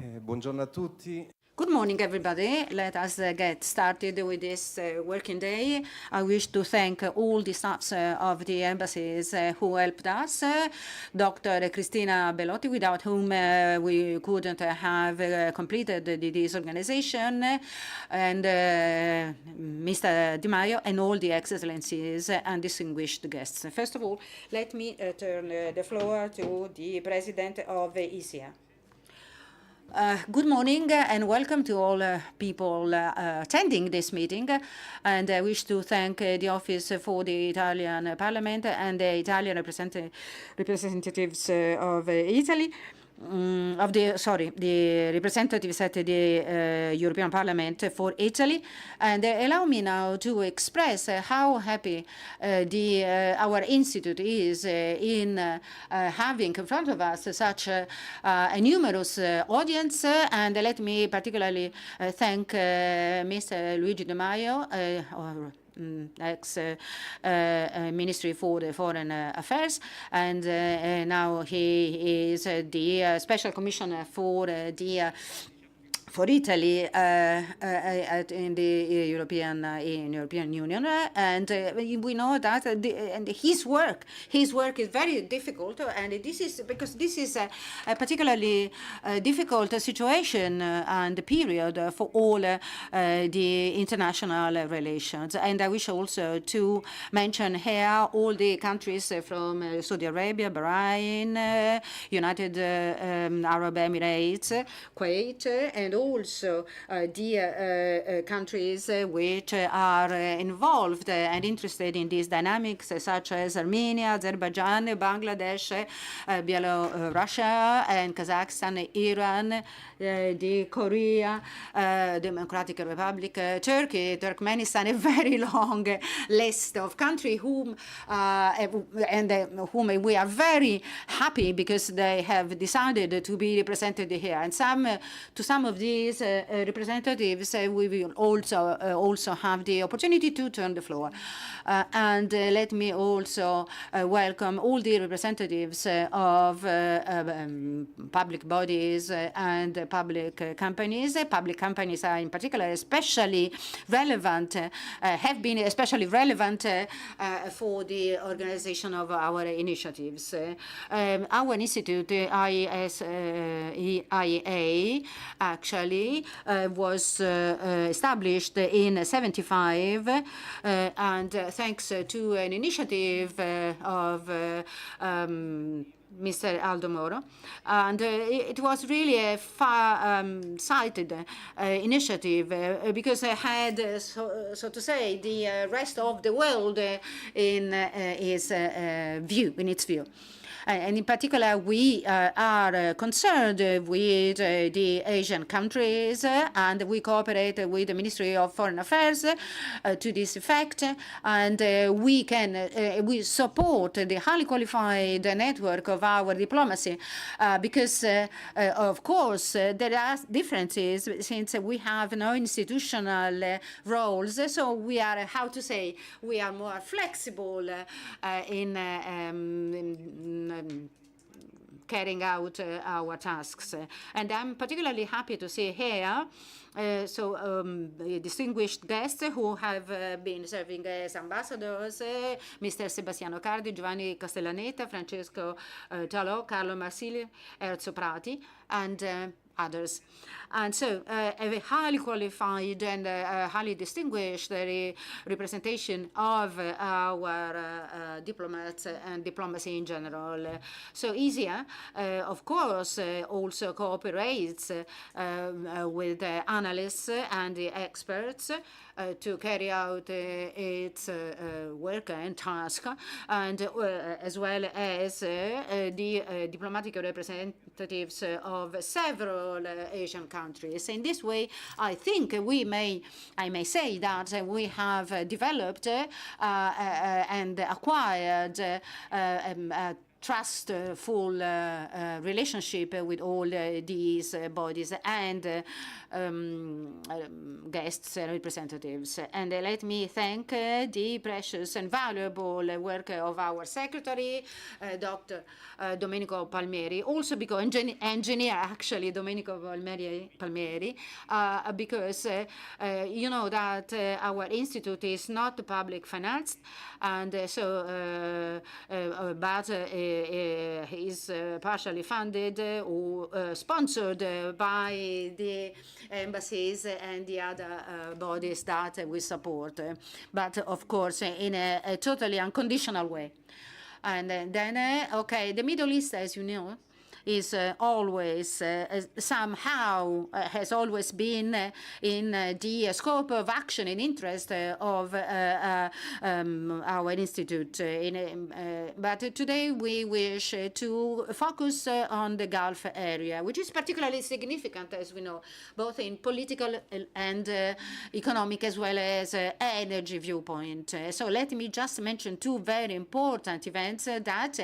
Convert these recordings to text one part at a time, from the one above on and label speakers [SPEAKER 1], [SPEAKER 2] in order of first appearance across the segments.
[SPEAKER 1] Buongiorno a tutti.
[SPEAKER 2] Good morning, everybody. Let us get started with this working day. I wish to thank all the staffs of the embassies who helped us. Dr. Cristina Bellotti, without whom we couldn't have completed this organization, and Mr. Di Maio, and all the excellencies and distinguished guests. First of all, let me turn the floor to the President of ECA. Good morning and welcome to all people attending this meeting, and I wish to thank the Office for the Italian Parliament and the Italian representatives of Italy. The representatives at the European Parliament for Italy, and allow me now to express how happy our institute is in having in front of us such a numerous audience, and let me particularly thank Mr. Luigi Di Maio, ex-Ministry for the Foreign Affairs, and now he is the Special Commissioner for Italy in the European Union, and we know that and his work is very difficult, and this is because this is a particularly difficult situation and period for all the international relations. And I wish also to mention here all the countries from Saudi Arabia, Bahrain, United Arab Emirates, Kuwait, and also the countries which are involved and interested in these dynamics, such as Armenia, Azerbaijan, Bangladesh, Russia, and Kazakhstan, Iran, the Korea, Democratic Republic, Turkey, Turkmenistan, a very long list of countries whom we are very happy because they have decided to be represented here. And to some of these representatives, we will also have the opportunity to turn the floor. And let me also welcome all the representatives of public bodies and public companies. Public companies are in particular especially relevant, have been especially relevant for the organization of our initiatives. Our institute, IEA, actually was established in 1975, and thanks to an initiative of Mr. Aldo Moro, and it was really a far-sighted initiative because it had, so to say, the rest of the world in its view. And in particular, we are concerned with the Asian countries, and we cooperate with the Ministry of Foreign Affairs to this effect. And we support the highly qualified network of our diplomacy because, of course, there are differences since we have no institutional roles. So we are, we are more flexible in carrying out our tasks. And I'm particularly happy to see here distinguished guests who have been serving as ambassadors, Mr. Sebastiano Cardi, Giovanni Castellaneta, Francesco Giallo, Carlo Marsilio, Erzo Prati, and others. And so a highly qualified and highly distinguished representation of our diplomats and diplomacy in general. So ESIA, of course, also cooperates with analysts and the experts to carry out its work and task, and as well as the diplomatic representatives of several Asian countries. In this way, I think I may say that we have developed and acquired trustful relationship with all these bodies and guests and representatives. And let me thank the precious and valuable work of our secretary, Dr. Domenico Palmieri, also because engineer actually Domenico Palmieri, because you know that our institute is not public financed, and so but is partially funded or sponsored by the embassies and the other bodies that we support, but of course in a totally unconditional way. And then, okay, the Middle East, as you know, is always somehow has always been in the scope of action and interest of our institute. But today we wish to focus on the Gulf area, which is particularly significant, as we know, both in political and economic as well as energy viewpoint. So let me just mention two very important events that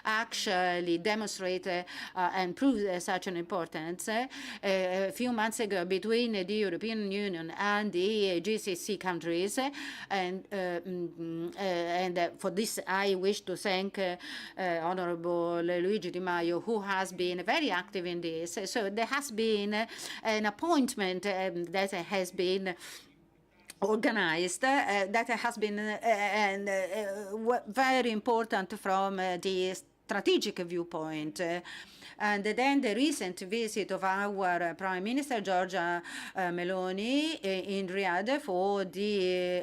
[SPEAKER 2] actually demonstrate and prove such an importance. A few months ago, between the European Union and the GCC countries, and for this I wish to thank Honorable Luigi Di Maio, who has been very active in this. So there has been an appointment that has been organized, that has been very important from the strategic viewpoint. And then the recent visit of our Prime Minister, Giorgia Meloni, in Riyadh for the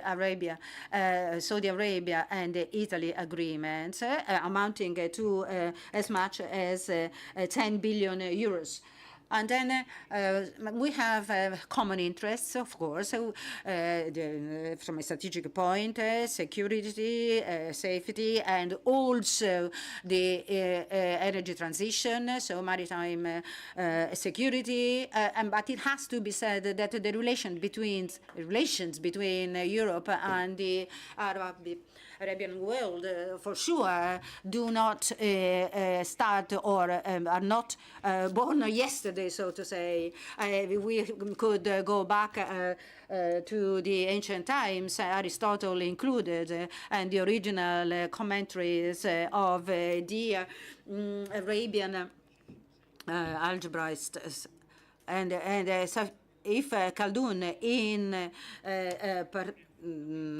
[SPEAKER 2] Saudi Arabia and Italy agreement, amounting to as much as 10 billion euros. And then we have common interests, of course, from a strategic point, security, safety, and also the energy transition, so maritime security. But it has to be said that the relations between Europe and the Arabian world, for sure, do not start or are not born yesterday, so to say. We could go back to the ancient times, Aristotle included, and the original commentaries of the Arabian algebraists. And so if Khaldun, in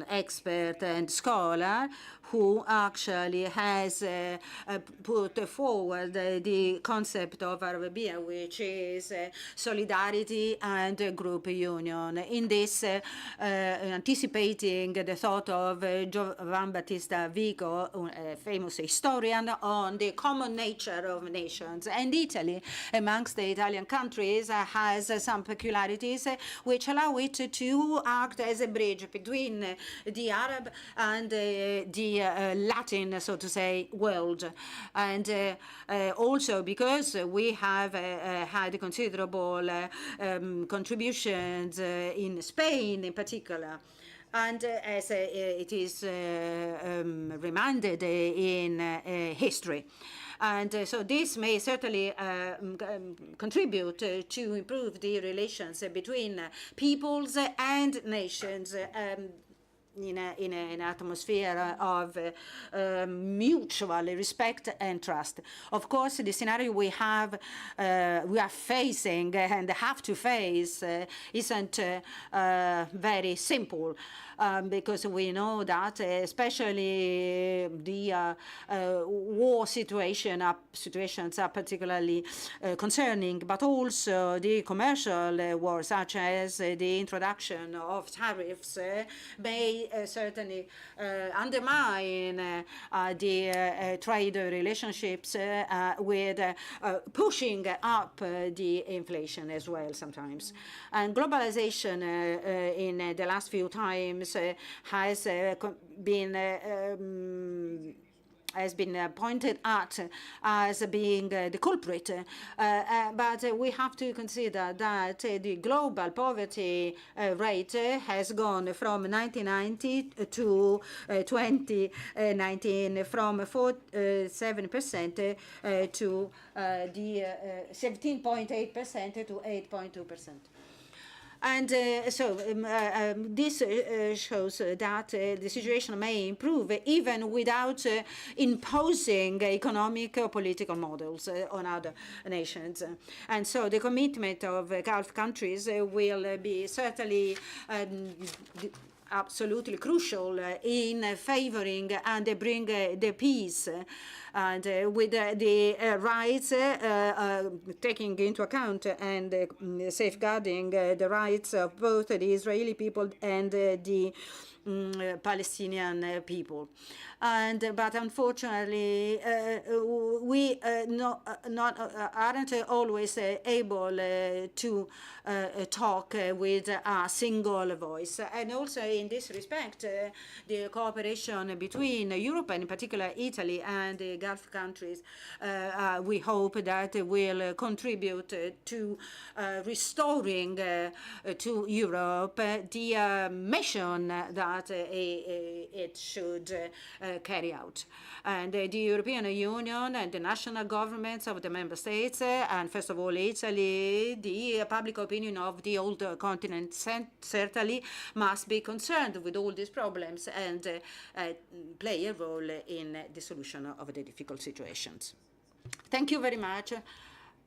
[SPEAKER 2] expert and scholar, who actually has put forward the concept of Arabia, which is solidarity and group union. In this, anticipating the thought of Giovan Battista Vico, a famous historian, on the common nature of nations. And Italy, amongst the Italian countries, has some peculiarities which allow it to act as a bridge between the Arab and the Latin, so to say, world. And also because we have had considerable contributions in Spain in particular. And as it is reminded in history. And so this may certainly contribute to improve the relations between peoples and nations in an atmosphere of mutual respect and trust. Of course, the scenario we are facing and have to face isn't very simple, because we know that especially the war situations are particularly concerning, but also the commercial war, such as the introduction of tariffs, may certainly undermine the trade relationships with pushing up the inflation as well sometimes. And globalization in the last few times has been has been pointed at as being the culprit. But we have to consider that the global poverty rate has gone from 1990 to 2019 from 7% to the 17.8% to 8.2%. And this shows that the situation may improve even without imposing economic or political models on other nations. And so the commitment of Gulf countries will be certainly absolutely crucial in favoring and bring the peace, and with the rights taking into account and safeguarding the rights of both the Israeli people and the Palestinian people. But unfortunately, we aren't always able to talk with a single voice. And also in this respect, the cooperation between Europe and in particular Italy and the Gulf countries, we hope that will contribute to restoring to Europe the mission that it should carry out. And the European Union and the national governments of the member states, and first of all Italy, the public opinion of the old continent certainly must be concerned with all these problems and play a role in the solution of the difficult situations. Thank you very much.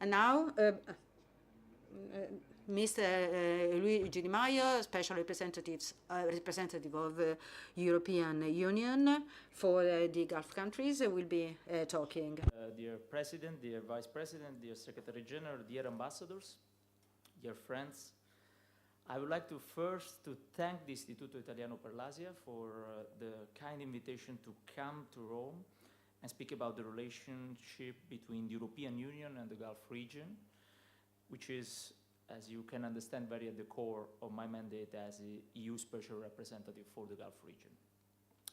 [SPEAKER 2] And now, Mr. Luigi Di Maio, Special Representative of the European Union for the Gulf countries, will be talking.
[SPEAKER 1] Dear President, dear Vice President, dear Secretary General, dear ambassadors, dear friends, I would like to first thank the Istituto Italiano per l'Asia for the kind invitation to come to Rome and speak about the relationship between the European Union and the Gulf region, which is, as you can understand, very at the core of my mandate as the EU Special Representative for the Gulf region.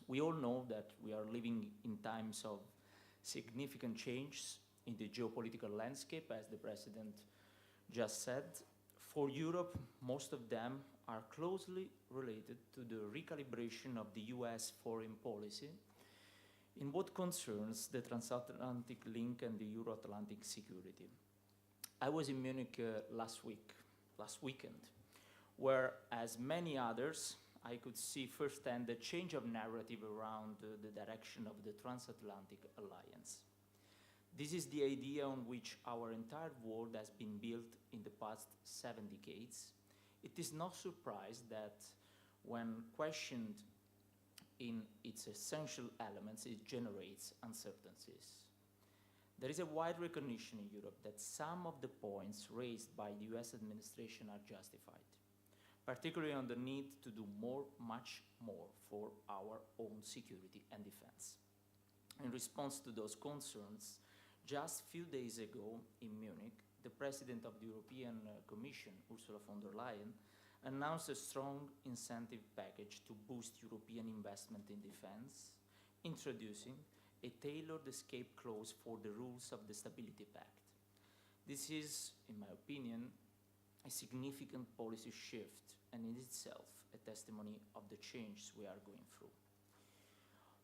[SPEAKER 1] We all know that we are living in times of significant change in the geopolitical landscape, as the President just said. For Europe, most of them are closely related to the recalibration of the US foreign policy in what concerns the transatlantic link and the Euro-Atlantic security. I was in Munich last weekend, where, as many others, I could see firsthand the change of narrative around the direction of the transatlantic alliance. This is the idea on which our entire world has been built in the past 7 decades. It is no surprise that when questioned in its essential elements, it generates uncertainties. There is a wide recognition in Europe that some of the points raised by the US administration are justified, particularly on the need to do more, much more for our own security and defense. In response to those concerns, just a few days ago in Munich, the President of the European Commission, Ursula von der Leyen, announced a strong incentive package to boost European investment in defense, introducing a tailored escape clause for the rules of the Stability Pact. This is, in my opinion, a significant policy shift and in itself a testimony of the change we are going through.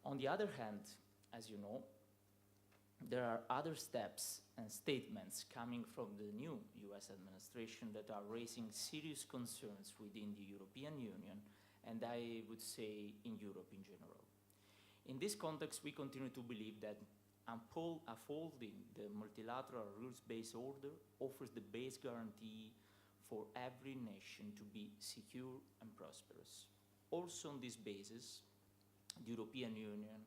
[SPEAKER 1] On the other hand, as you know, there are other steps and statements coming from the new US administration that are raising serious concerns within the European Union and I would say in Europe in general. In this context, we continue to believe that upholding the multilateral rules-based order offers the base guarantee for every nation to be secure and prosperous. Also on this basis, the European Union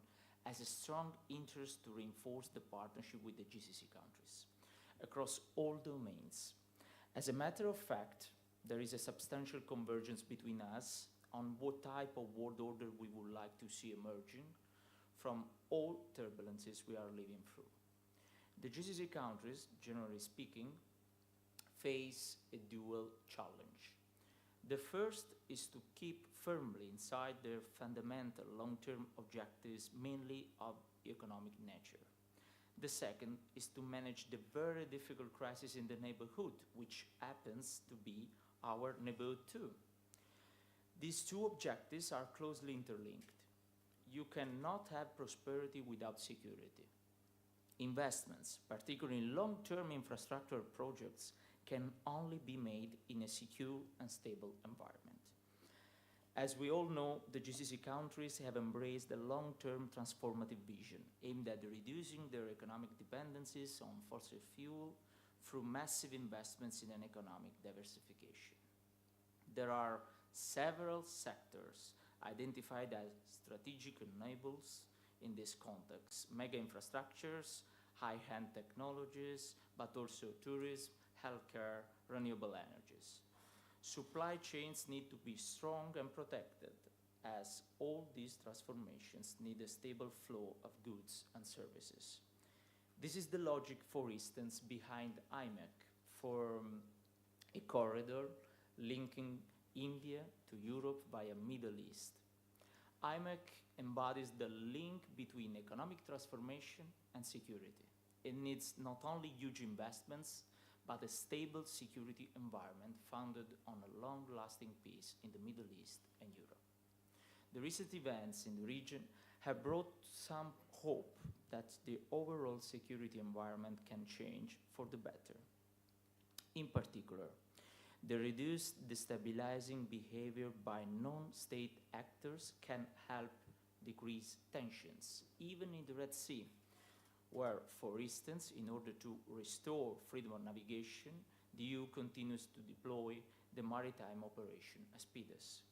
[SPEAKER 1] has a strong interest to reinforce the partnership with the GCC countries across all domains. As a matter of fact, there is a substantial convergence between us on what type of world order we would like to see emerging from all turbulences we are living through. The GCC countries, generally speaking, face a dual challenge. The first is to keep firmly inside their fundamental long-term objectives, mainly of economic nature. The second is to manage the very difficult crisis in the neighborhood, which happens to be our neighborhood too. These two objectives are closely interlinked. You cannot have prosperity without security. Investments, particularly in long-term infrastructure projects, can only be made in a secure and stable environment. As we all know, the GCC countries have embraced a long-term transformative vision aimed at reducing their economic dependencies on fossil fuel through massive investments in an economic diversification. There are several sectors identified as strategic enablers in this context: mega infrastructures, high-end technologies, but also tourism, healthcare, renewable energies. Supply chains need to be strong and protected, as all these transformations need a stable flow of goods and services. This is the logic, for instance, behind IMEC, for a corridor linking India to Europe via Middle East. IMEC embodies the link between economic transformation and security. It needs not only huge investments, but a stable security environment founded on a long-lasting peace in the Middle East and Europe. The recent events in the region have brought some hope that the overall security environment can change for the better. In particular, the reduced destabilizing behavior by non-state actors can help decrease tensions, even in the Red Sea, where, for instance, in order to restore freedom of navigation, the EU continues to deploy the maritime operation Aspides.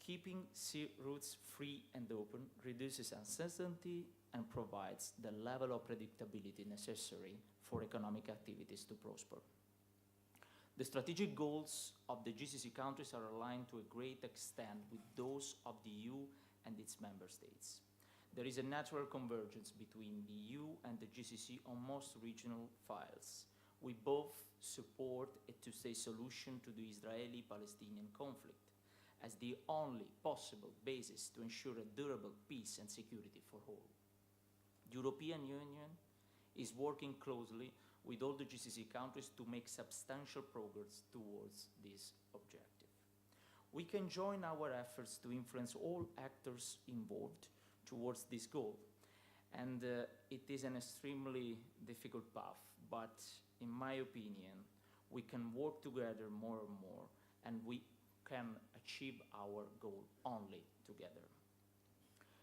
[SPEAKER 1] Keeping sea routes free and open reduces uncertainty and provides the level of predictability necessary for economic activities to prosper. The strategic goals of the GCC countries are aligned to a great extent with those of the EU and its member states. There is a natural convergence between the EU and the GCC on most regional files. We both support a two-state solution to the Israeli-Palestinian conflict as the only possible basis to ensure a durable peace and security for all. The European Union is working closely with all the GCC countries to make substantial progress towards this objective. We can join our efforts to influence all actors involved towards this goal. And it is an extremely difficult path, but in my opinion, we can work together more and more, and we can achieve our goal only together.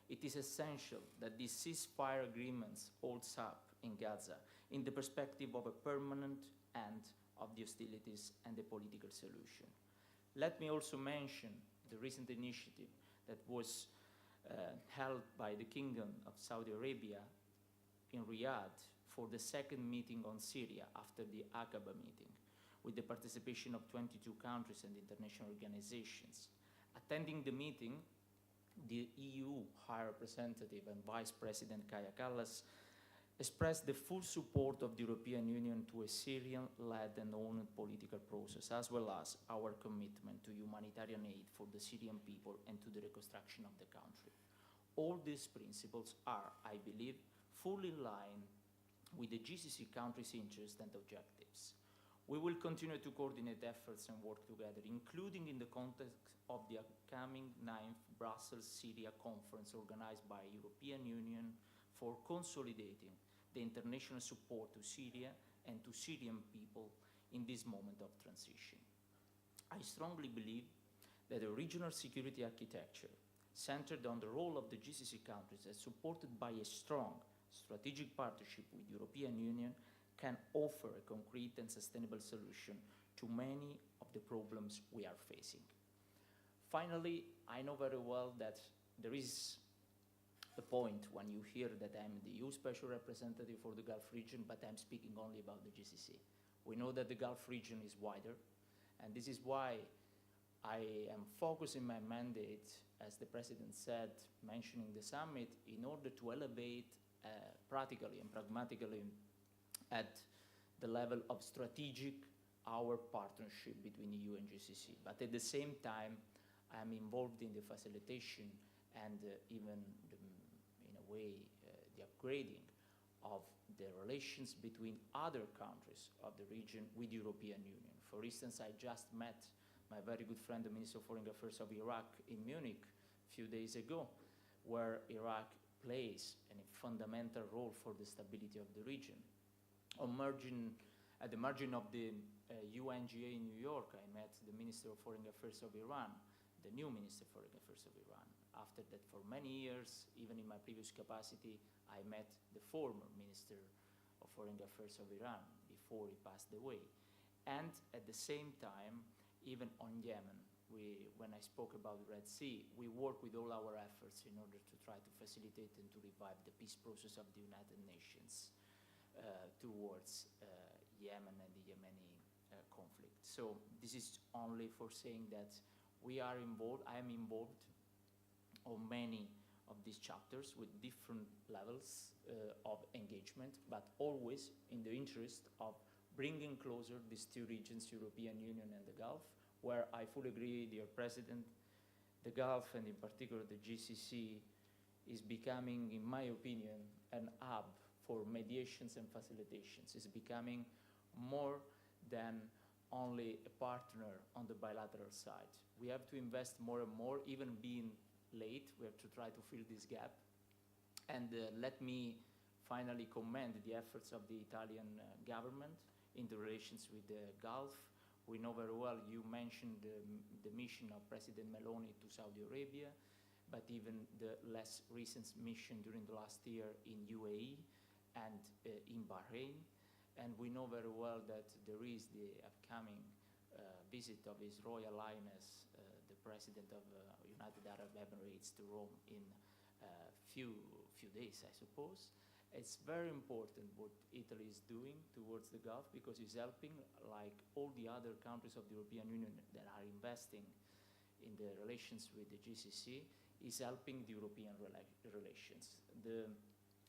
[SPEAKER 1] It is essential that these ceasefire agreements holds up in Gaza in the perspective of a permanent end of the hostilities and a political solution. Let me also mention the recent initiative that was held by the Kingdom of Saudi Arabia in Riyadh for the second meeting on Syria after the Aqaba meeting, with the participation of 22 countries and international organizations. Attending the meeting, the EU High Representative and Vice President Kaja Kallas expressed the full support of the European Union to a Syrian-led and owned political process, as well as our commitment to humanitarian aid for the Syrian people and to the reconstruction of the country. All these principles are, I believe, fully in line with the GCC countries' interests and objectives. We will continue to coordinate efforts and work together, including in the context of the upcoming 9th Brussels Syria Conference organized by the European Union for consolidating the international support to Syria and to Syrian people in this moment of transition. I strongly believe that a regional security architecture centered on the role of the GCC countries and supported by a strong strategic partnership with the European Union can offer a concrete and sustainable solution to many of the problems we are facing. Finally, I know very well that there is a point when you hear that I'm the EU Special Representative for the Gulf region, but I'm speaking only about the GCC. We know that the Gulf region is wider, and this is why I am focusing my mandate, as the President said, mentioning the summit, in order to elevate practically and pragmatically at the level of strategic our partnership between EU and GCC. But at the same time, I'm involved in the facilitation and even, in a way, the the upgrading of the relations between other countries of the region with the European Union. For instance, I just met my very good friend, the Minister of Foreign Affairs of Iraq in Munich a few days ago, where Iraq plays a fundamental role for the stability of the region. At the margin of the UNGA in New York, I met the Minister of Foreign Affairs of Iran, the new Minister of Foreign Affairs of Iran. After that, for many years, even in my previous capacity, I met the former Minister of Foreign Affairs of Iran before he passed away. And at the same time, even on Yemen, when I spoke about the Red Sea, we work with all our efforts in order to try to facilitate and to revive the peace process of the United Nations towards Yemen and the Yemeni conflict. So this is only for saying that we are involved, I am involved on many of these chapters with different levels of engagement, but always in the interest of bringing closer these two regions, European Union and the Gulf, where I fully agree, dear President, the Gulf and in particular the GCC is becoming, in my opinion, an hub for mediations and facilitations. It's becoming more than only a partner on the bilateral side. We have to invest more and more, even being late, we have to try to fill this gap. And let me finally commend the efforts of the Italian government in the relations with the Gulf. We know very well, you mentioned the mission of President Meloni to Saudi Arabia, but even the less recent mission during the last year in UAE and in Bahrain. And we know very well that there is the upcoming visit of His Royal Highness, the President of United Arab Emirates, to Rome in a few days, I suppose. It's very important what Italy is doing towards the Gulf because it's helping, like all the other countries of the European Union that are investing in the relations with the GCC, is helping the European relations. The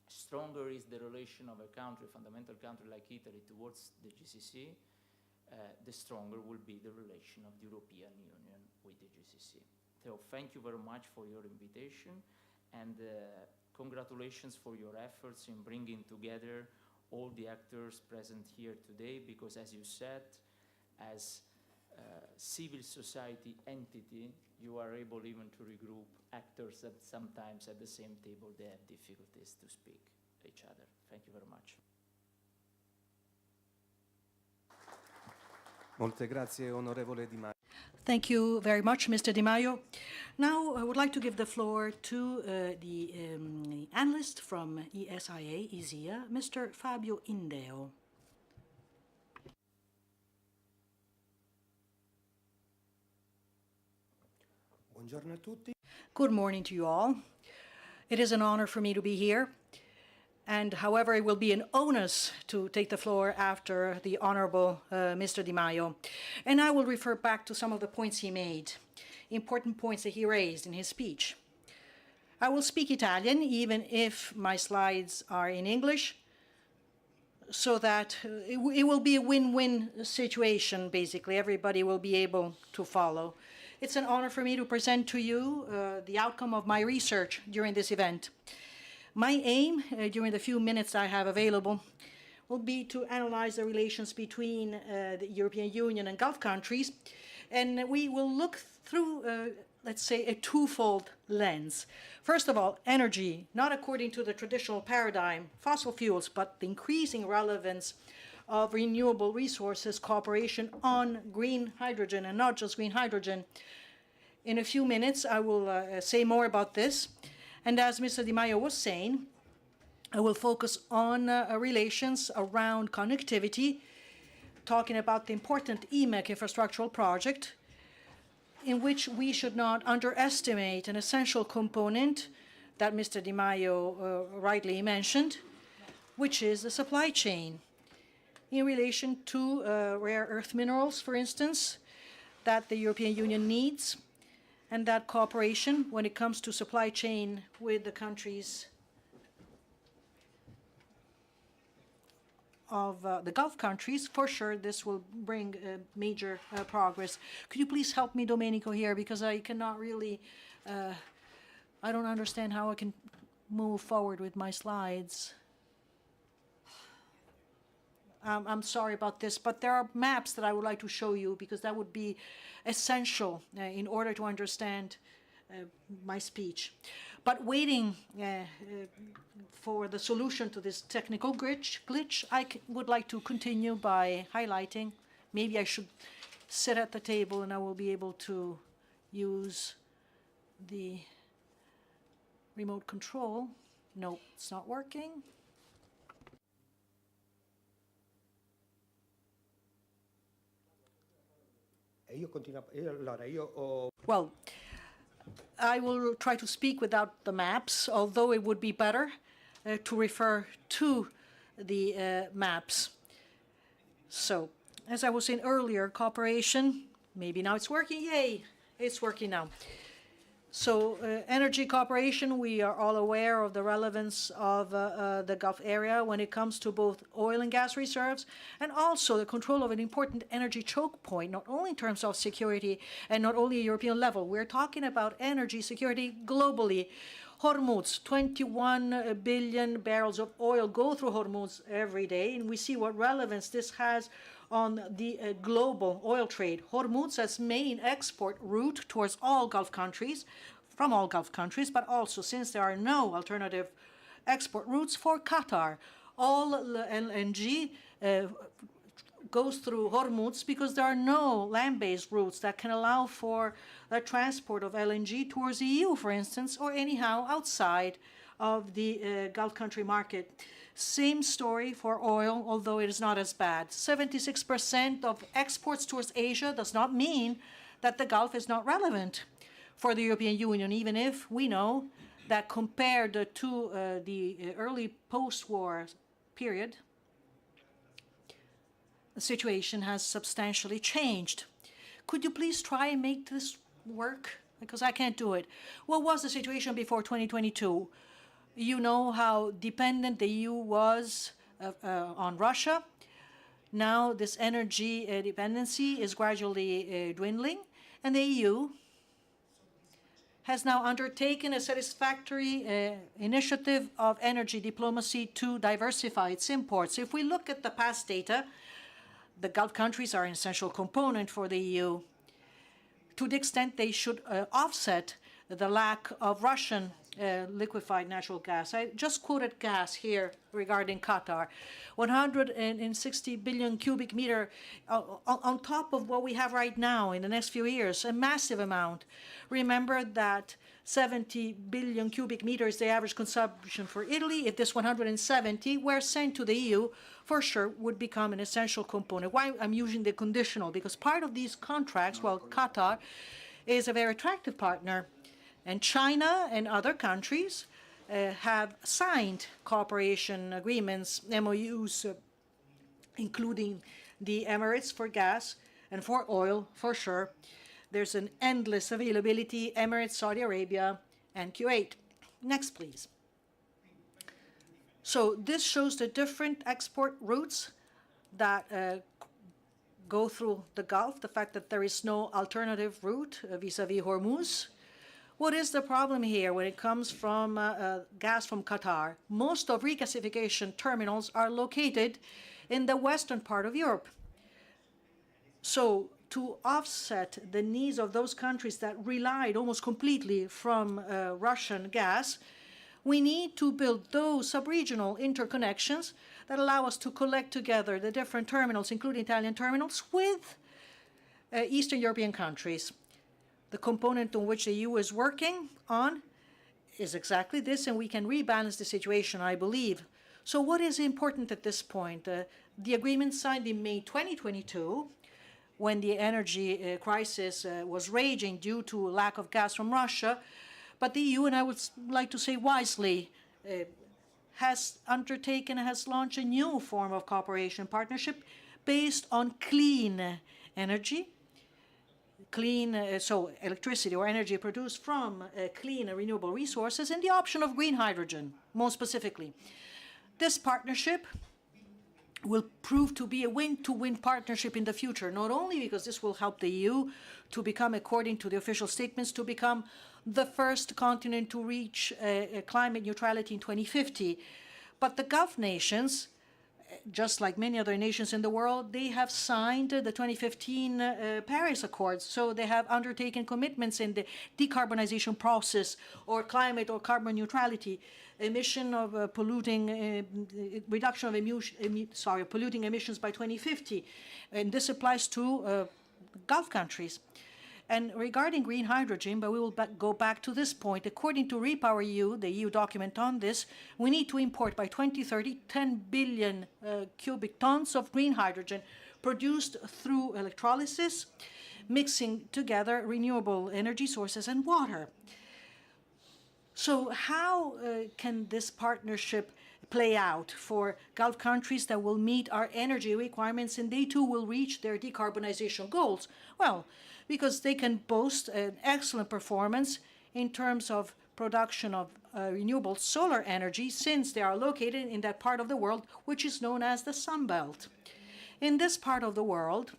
[SPEAKER 1] stronger is the relation of a country, fundamental country like Italy towards the GCC, the stronger will be the relation of the European Union with the GCC. So thank you very much for your invitation, and congratulations for your efforts in bringing together all the actors present here today, because as you said, as civil society entity, you are able even to regroup actors that sometimes at the same table they have difficulties to speak each other. Thank you very much.
[SPEAKER 3] Molte grazie, onorevole Di Maio.
[SPEAKER 4] Thank you very much, Mr. Di Maio. Now, I would like to give the floor to the analyst from ESIA, Mr. Fabio Indeo.
[SPEAKER 3] Buongiorno a tutti.
[SPEAKER 4] Good morning to you all. It is an honor for me to be here. And however, it will be an onus to take the floor after the Honorable Mr. Di Maio. And I will refer back to some of the points he made, important points that he raised in his speech. I will speak Italian, even if my slides are in English, so that it will be a win-win situation, basically. Everybody will be able to follow. It's an honor for me to present to you the outcome of my research during this event. My aim, during the few minutes I have available, will be to analyze the relations between the European Union and Gulf countries, and we will look through, let's say, a twofold lens. First of all, energy, not according to the traditional paradigm, fossil fuels, but the increasing relevance of renewable resources, cooperation on green hydrogen, and not just green hydrogen. In a few minutes, I will say more about this. And as Mr. Di Maio was saying, I will focus on relations around connectivity, talking about the important EMEC infrastructural project, in which we should not underestimate an essential component that Mr. Di Maio rightly mentioned, which is the supply chain, in relation to rare earth minerals, for instance, that the European Union needs, and that cooperation when it comes to supply chain with the countries of the Gulf countries. For sure, this will bring major progress. Could you please help me, Domenico, here, because I cannot really, I don't understand how I can move forward with my slides. I'm sorry about this, but there are maps that I would like to show you because that would be essential in order to understand my speech. But waiting for the solution to this technical glitch, I would like to continue by highlighting. Maybe I should sit at the table and I will be able to use the remote control. No, it's not working. Well, I will try to speak without the maps, although it would be better to refer to the maps. So, as I was saying earlier, cooperation, maybe now it's working. Yay, it's working now. So energy cooperation, we are all aware of the relevance of the Gulf area when it comes to both oil and gas reserves and also the control of an important energy choke point, not only in terms of security and not only at European level. We're talking about energy security globally. Hormuz, 21 billion barrels of oil go through Hormuz every day, and we see what relevance this has on the global oil trade. Hormuz as main export route towards all Gulf countries, from all Gulf countries, but also since there are no alternative export routes for Qatar. All LNG goes through Hormuz because there are no land-based routes that can allow for the transport of LNG towards the EU, for instance, or anyhow outside of the Gulf country market. Same story for oil, although it is not as bad. 76% of exports towards Asia does not mean that the Gulf is not relevant for the European Union, even if we know that compared to the early post-war period, the situation has substantially changed. Could you please try and make this work? Because I can't do it. What was the situation before 2022? You know how dependent the EU was on Russia. Now this energy dependency is gradually dwindling, and the EU has now undertaken a satisfactory initiative of energy diplomacy to diversify its imports. If we look at the past data, the Gulf countries are an essential component for the EU to the extent they should offset the lack of Russian liquefied natural gas. I just quoted gas here regarding Qatar. 160 billion cubic meter on top of what we have right now in the next few years, a massive amount. Remember that 70 billion cubic meters, the average consumption for Italy. If this 170 were sent to the EU, for sure would become an essential component. Why I'm using the conditional? Because part of these contracts, well, Qatar is a very attractive partner. And China and other countries have signed cooperation agreements, MOUs, including the Emirates for gas and for oil, for sure. There's an endless availability, Emirates, Saudi Arabia, and Kuwait. Next, please. So this shows the different export routes that go through the Gulf, the fact that there is no alternative route vis-à-vis Hormuz. What is the problem here when it comes from gas from Qatar? Most of regasification terminals are located in the western part of Europe. So to offset the needs of those countries that relied almost completely from Russian gas, we need to build those sub-regional interconnections that allow us to collect together the different terminals, including Italian terminals, with Eastern European countries. The component on which the EU is working on is exactly this, and we can rebalance the situation, I believe. So what is important at this point? The agreement signed in May 2022, when the energy crisis was raging due to lack of gas from Russia, but the EU, and I would like to say wisely, has undertaken, has launched a new form of cooperation partnership based on clean energy, so electricity or energy produced from clean and renewable resources, and the option of green hydrogen, more specifically. This partnership will prove to be a win-to-win partnership in the future, not only because this will help the EU to become, according to the official statements, to become the first continent to reach climate neutrality in 2050, but the Gulf nations, just like many other nations in the world, they have signed the 2015 Paris Accords. So they have undertaken commitments in the decarbonization process or climate or carbon neutrality, emission of polluting, reduction of polluting emissions by 2050. And this applies to Gulf countries. And regarding green hydrogen, but we will go back to this point, according to REPowerEU, the EU document on this, we need to import by 2030 10 billion cubic tons of green hydrogen produced through electrolysis, mixing together renewable energy sources and water. So how can this partnership play out for Gulf countries that will meet our energy requirements and they too will reach their decarbonization goals? Well, because they can boast an excellent performance in terms of production of renewable solar energy, since they are located in that part of the world which is known as the Sun Belt. In this part of the world,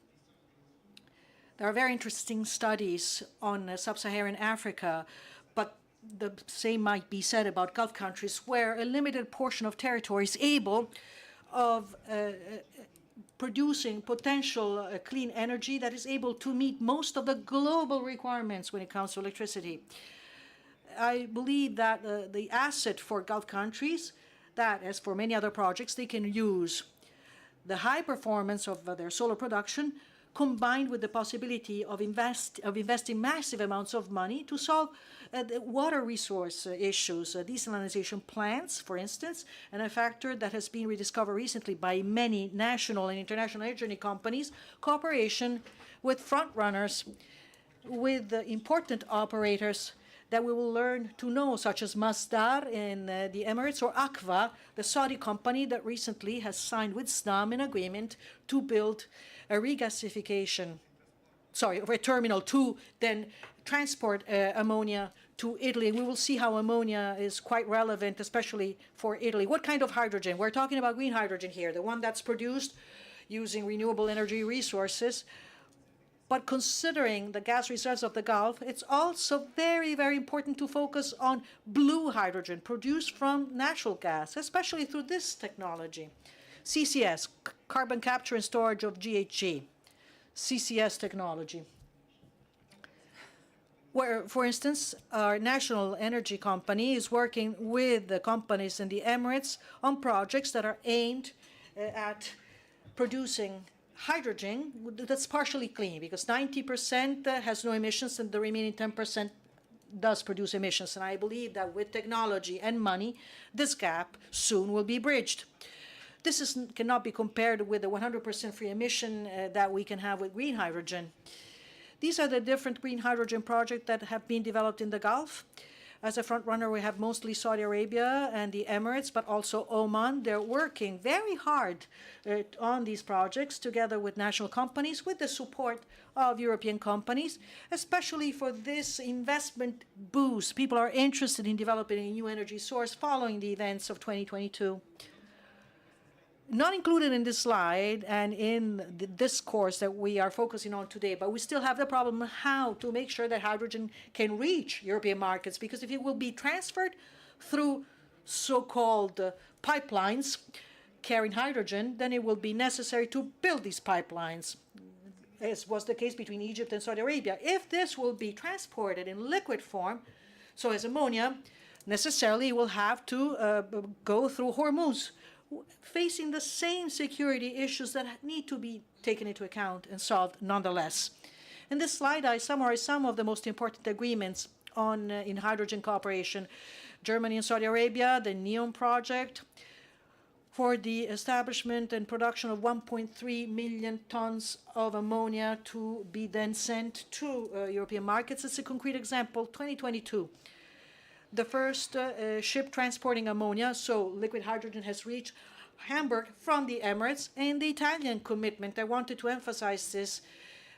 [SPEAKER 4] there are very interesting studies on sub-Saharan Africa, but the same might be said about Gulf countries, where a limited portion of territory is able of producing potential clean energy that is able to meet most of the global requirements when it comes to electricity. I believe that the asset for Gulf countries, that as for many other projects, they can use the high performance of their solar production combined with the possibility of investing massive amounts of money to solve the water resource issues, desalination plants, for instance, and a factor that has been rediscovered recently by many national and international energy companies, cooperation with front runners, with important operators that we will learn to know, such as Masdar in the Emirates, or Akva, the Saudi company that recently has signed with Snam an agreement to build a terminal to then transport ammonia to Italy. We will see how ammonia is quite relevant, especially for Italy. What kind of hydrogen? We're talking about green hydrogen here, the one that's produced using renewable energy resources. But considering the gas reserves of the Gulf, it's also very, very important to focus on blue hydrogen produced from natural gas, especially through this technology. CCS, carbon capture and storage of GHG, CCS technology, where, for instance, our national energy company is working with the companies in the Emirates on projects that are aimed at producing hydrogen that's partially clean, because 90% has no emissions and the remaining 10% does produce emissions. And I believe that with technology and money, this gap soon will be bridged. This cannot be compared with the 100% free emission that we can have with green hydrogen. These are the different green hydrogen projects that have been developed in the Gulf. As a front runner, we have mostly Saudi Arabia and the Emirates, but also Oman. They're working very hard on these projects together with national companies, with the support of European companies, especially for this investment boost. People are interested in developing a new energy source following the events of 2022. Not included in this slide and in the discourse that we are focusing on today, but we still have the problem how to make sure that hydrogen can reach European markets, because if it will be transferred through so-called pipelines carrying hydrogen, then it will be necessary to build these pipelines, as was the case between Egypt and Saudi Arabia. If this will be transported in liquid form, so as ammonia, necessarily it will have to go through Hormuz, facing the same security issues that need to be taken into account and solved nonetheless. In this slide, I summarize some of the most important agreements on in hydrogen cooperation. Germany and Saudi Arabia, the NEOM project, for the establishment and production of 1.3 million tons of ammonia to be then sent to European markets. It's a concrete example, 2022. The first ship transporting ammonia, so liquid hydrogen, has reached Hamburg from the Emirates. And the Italian commitment, I wanted to emphasize this,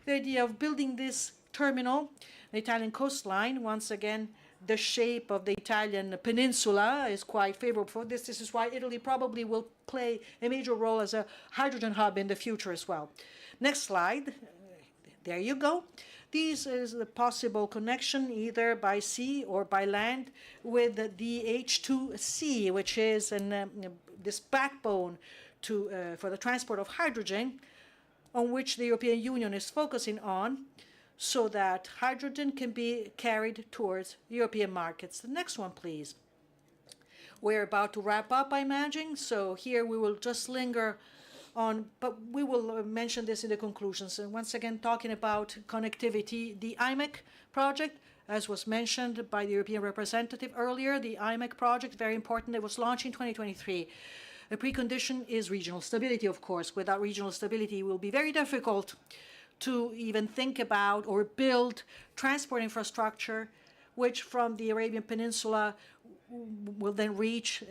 [SPEAKER 4] the idea of building this terminal, the Italian coastline, once again the shape of the Italian peninsula is quite favorable for this. This is why Italy probably will play a major role as a hydrogen hub in the future as well. Next slide. There you go. This is the possible connection either by sea or by land with the H2C, which is this backbone for the transport of hydrogen, on which the European Union is focusing on, so that hydrogen can be carried towards European markets. The next one, please. We're about to wrap up, I imagine, so here we will just linger on, but we will mention this in the conclusions. And once again, talking about connectivity, the IMEC project, as was mentioned by the European representative earlier, the IMEC project, very important, it was launched in 2023. A precondition is regional stability, of course. Without regional stability, it will be very difficult to even think about or build transport infrastructure, which from the Arabian Peninsula will then reach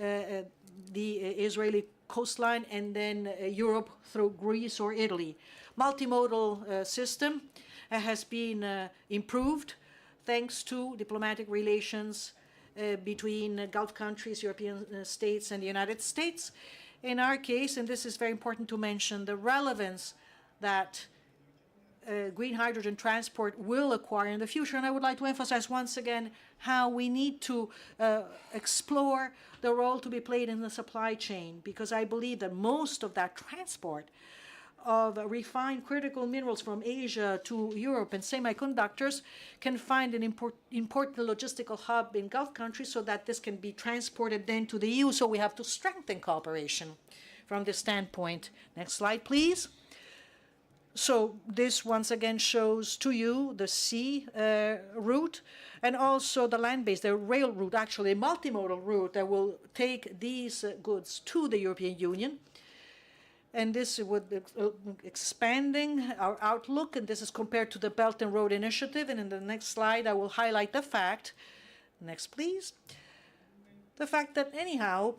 [SPEAKER 4] the Israeli coastline and then Europe through Greece or Italy. Multimodal system has been improved thanks to diplomatic relations between Gulf countries, European states, and the United States. In our case, and this is very important to mention, the relevance that green hydrogen transport will acquire in the future. And I would like to emphasize once again how we need to explore the role to be played in the supply chain, because I believe that most of that transport of refined critical minerals from Asia to Europe and semiconductors can find an important logistical hub in Gulf countries so that this can be transported then to the EU. So we have to strengthen cooperation from this standpoint. Next slide, please. So this once again shows to you the sea route and also the land-based, the rail route, actually a multimodal route that will take these goods to the European Union. And this would expanding our outlook, and this is compared to the Belt and Road Initiative. And in the next slide, I will highlight the fact, next please, the fact that anyhow,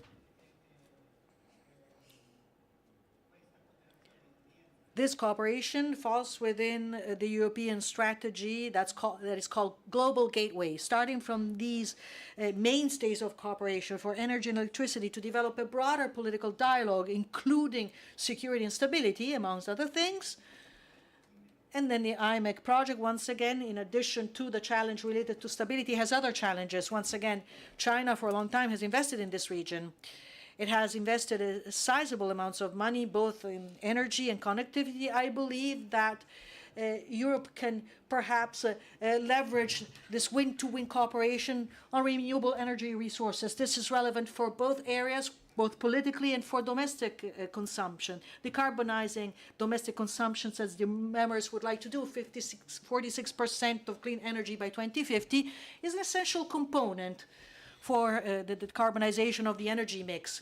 [SPEAKER 4] this cooperation falls within the European strategy that is called Global Gateway, starting from these mainstays of cooperation for energy and electricity to develop a broader political dialogue, including security and stability, amongst other things. And then the IMEC project, once again, in addition to the challenge related to stability, has other challenges. Once again, China for a long time has invested in this region. It has invested a sizable amounts of money, both in energy and connectivity. I believe that Europe can perhaps leverage this win-to-win cooperation on renewable energy resources. This is relevant for both areas, both politically and for domestic consumption. Decarbonizing domestic consumption, as the members would like to do, 46% of clean energy by 2050, is an essential component for the decarbonization of the energy mix.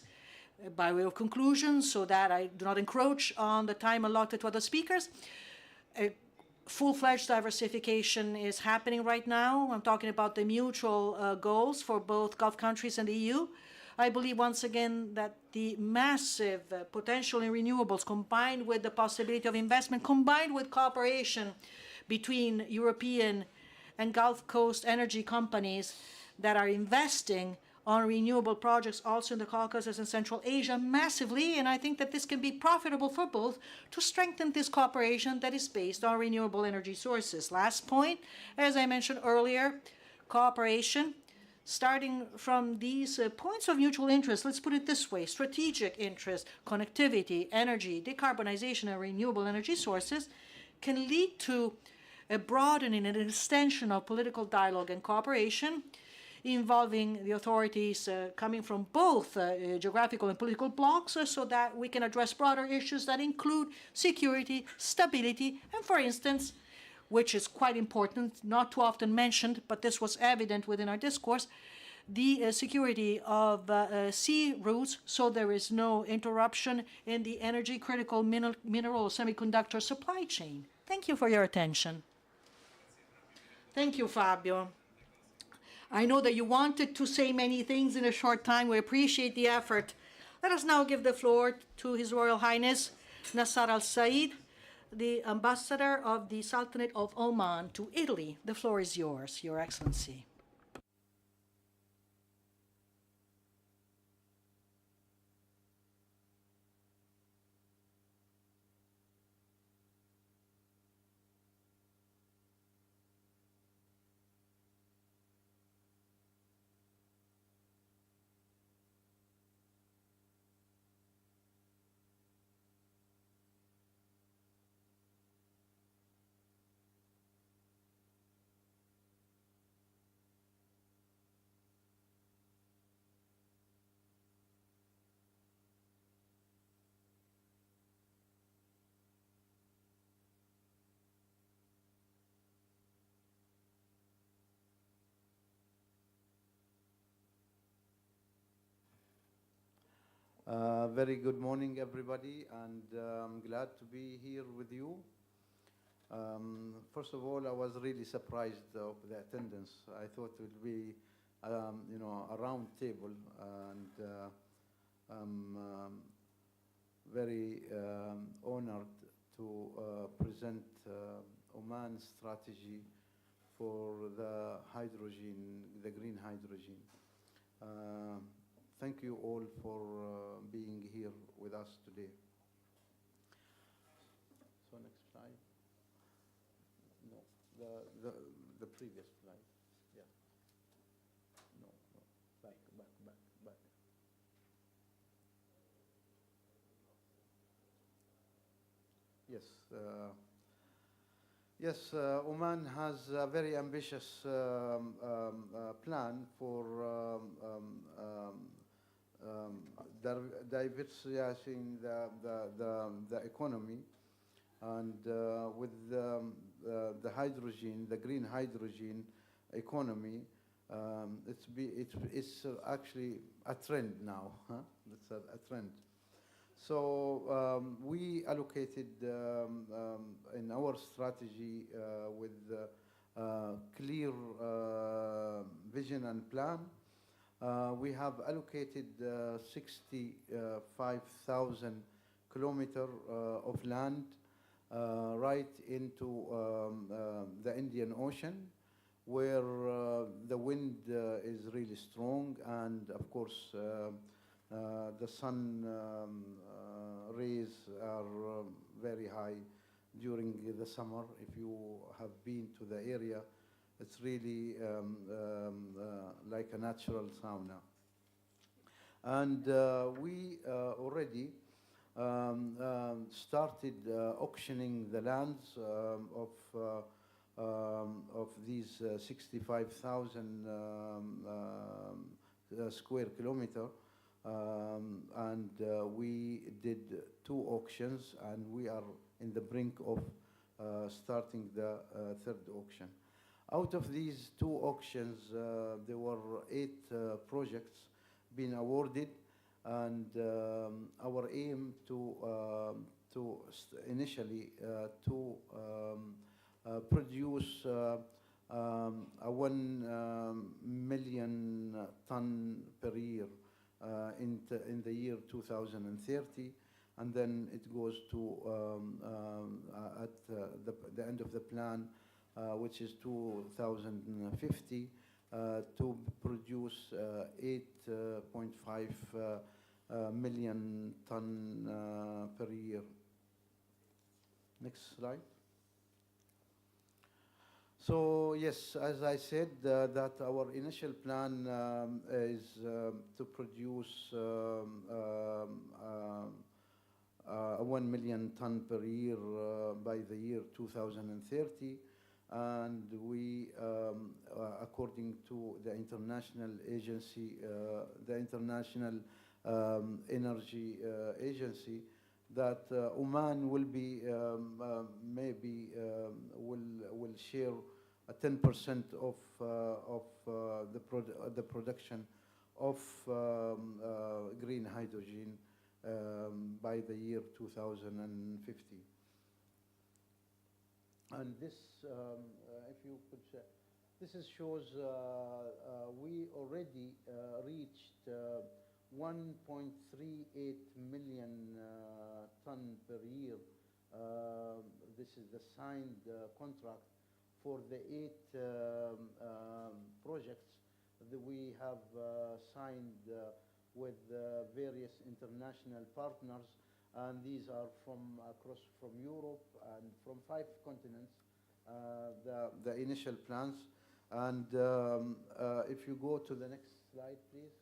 [SPEAKER 4] By way of conclusion, so that I do not encroach on the time allotted to other speakers, full-fledged diversification is happening right now. I'm talking about the mutual goals for both Gulf countries and the EU. I believe once again that the massive potential in renewables, combined with the possibility of investment, combined with cooperation between European and Gulf Coast energy companies that are investing on renewable projects also in the Caucasus and Central Asia massively, and I think that this can be profitable for both to strengthen this cooperation that is based on renewable energy sources. Last point, as I mentioned earlier, cooperation starting from these points of mutual interest, let's put it this way, strategic interest, connectivity, energy, decarbonization, and renewable energy sources can lead to a broadening and an extension of political dialogue and cooperation involving the authorities coming from both geographical and political blocks, so that we can address broader issues that include security, stability, and for instance, which is quite important, not too often mentioned, but this was evident within our discourse, the security of sea routes, so there is no interruption in the energy critical mineral semiconductor supply chain. Thank you for your attention. Thank you, Fabio. I know that you wanted to say many things in a short time. We appreciate the effort. Let us now give the floor to His Royal Highness Nasser Al Said, the Ambassador of the Sultanate of Oman to Italy. The floor is yours, Your Excellency.
[SPEAKER 5] Very good morning, everybody, and I'm glad to be here with you. First of all, I was really surprised of the attendance. I thought it would be, a round table, and I'm very honored to present Oman's strategy for the hydrogen, the green hydrogen. Thank you all for being here with us today. So next slide. No, the previous slide. Yeah. No, back. Yes. Yes, Oman has a very ambitious plan for diversifying the economy, and with the hydrogen, the green hydrogen economy, it's actually a trend now. Huh? It's a trend. So we allocated in our strategy with clear vision and plan. We have allocated 65,000 kilometers of land right into the Indian Ocean, where the wind is really strong, and of course the sun rays are very high during the summer. If you have been to the area, it's really like a natural sauna. And we already started auctioning the lands of these 65,000 square kilometer. And we did 2 auctions, and we are in the brink of starting the 3rd auction. Out of these 2 auctions, there were 8 projects being awarded, and our aim initially to produce a 1 million ton per year in the year 2030, and then it goes to at the end of the plan, which is 2050, to produce 8.5 million ton per year. Next slide. So yes, as I said, that our initial plan is to produce 1 million ton per year by the year 2030, and we, according to the international agency, the International Energy Agency, that Oman will be maybe will share 10% of the production of green hydrogen by the year 2050. And this, if you could say, this shows we already reached 1.38 million ton per year. This is the signed contract for the 8 projects that we have signed with various international partners, and these are from Europe and from 5 continents, the initial plans. And if you go to the next slide, please.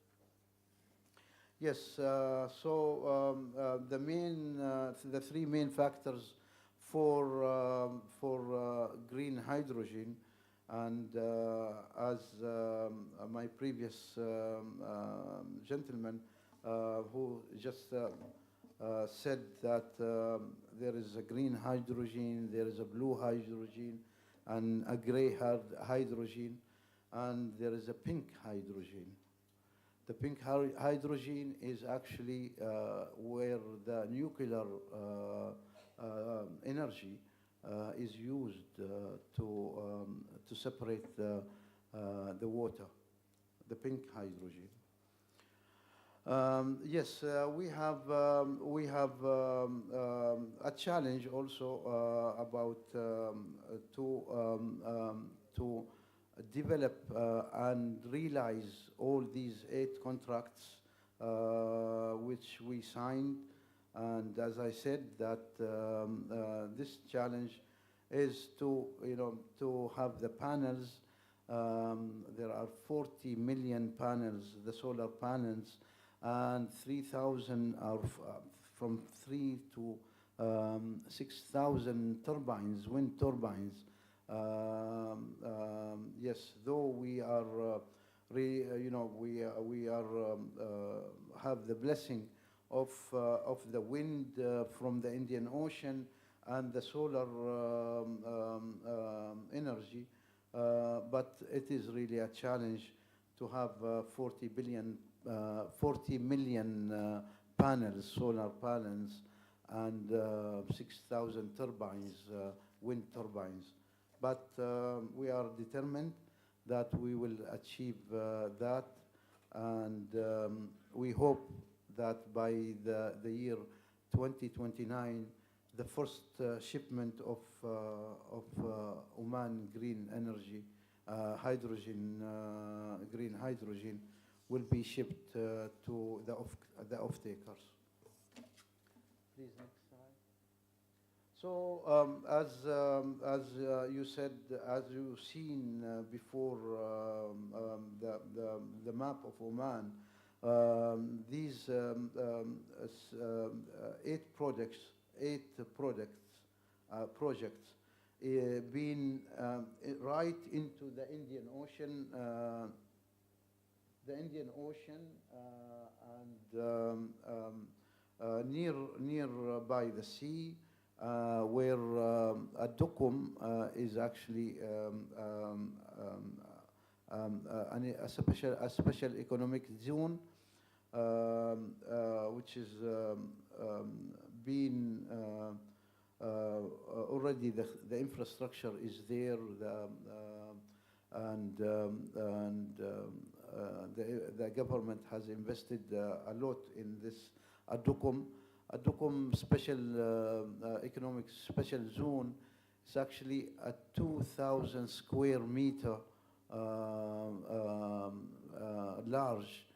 [SPEAKER 5] Yes, so the 3 main factors for green hydrogen, and as my previous gentleman who just said that there is a green hydrogen, there is a blue hydrogen, and a gray hydrogen, and there is a pink hydrogen. The pink hydrogen is actually where the nuclear energy is used to separate the water, the pink hydrogen. Yes, we have a challenge also about to develop and realize all these 8 contracts which we signed. And as I said, that this challenge is to have the panels. There are 40 million panels, the solar panels, and 3,000 are from 3 to 6,000 turbines, wind turbines. Yes, though we are, we have the blessing of the wind from the Indian Ocean and the solar energy, but it is really a challenge to have 40 million panels, solar panels, and 6,000 turbines, wind turbines. But we are determined that we will achieve that, and we hope that by the year 2029, the first shipment of Oman green energy, green hydrogen, will be shipped to the off-takers. Please, next slide. So, as you said, as you've seen before, the map of Oman, these 8 projects being right into the Indian Ocean. And near by the sea, where a Dukum is actually a special economic zone, which is being already the infrastructure is there, and the government has invested a lot in this Dukum. A Dukum special economic special zone is actually a 2,000 square meter large,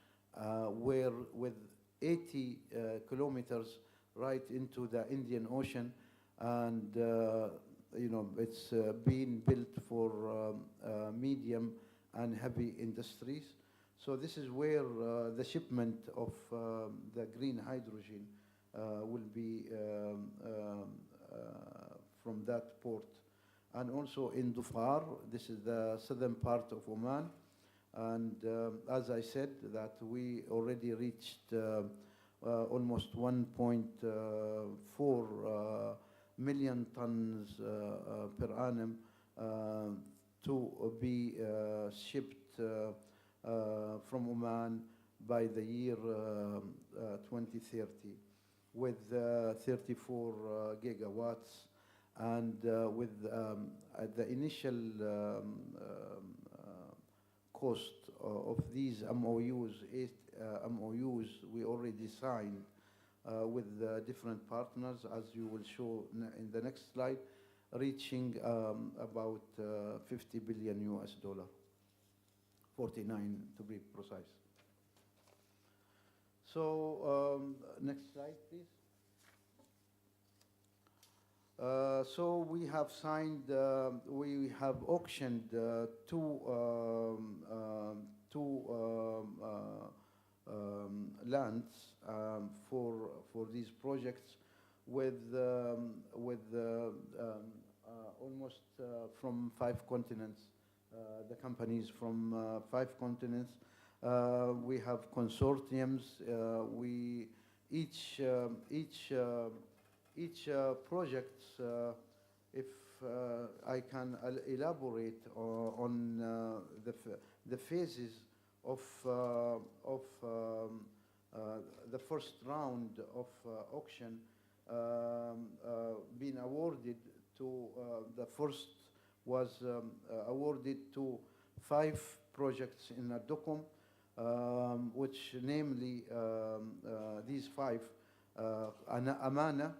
[SPEAKER 5] where with 80 kilometers right into the Indian Ocean, and it's being built for medium and heavy industries. So this is where the shipment of the green hydrogen will be from that port. And also in Dhofar, this is the southern part of Oman. And as I said, that we already reached almost 1.4 million tons per annum to be shipped from Oman by the year 2030, with 34 gigawatts, and with the initial cost of these MOUs, 8 MOUs we already signed with different partners, as you will show in the next slide, reaching about $50 billion, 49 to be precise. So next slide, please. So we have signed, we have auctioned two lands for these projects with almost from 5 continents. The companies from 5 continents. We have consortiums. Each project, if I can elaborate on the phases of the first round of auction been awarded to, the first was awarded to 5 projects in Adokum, which namely these 5, Amana,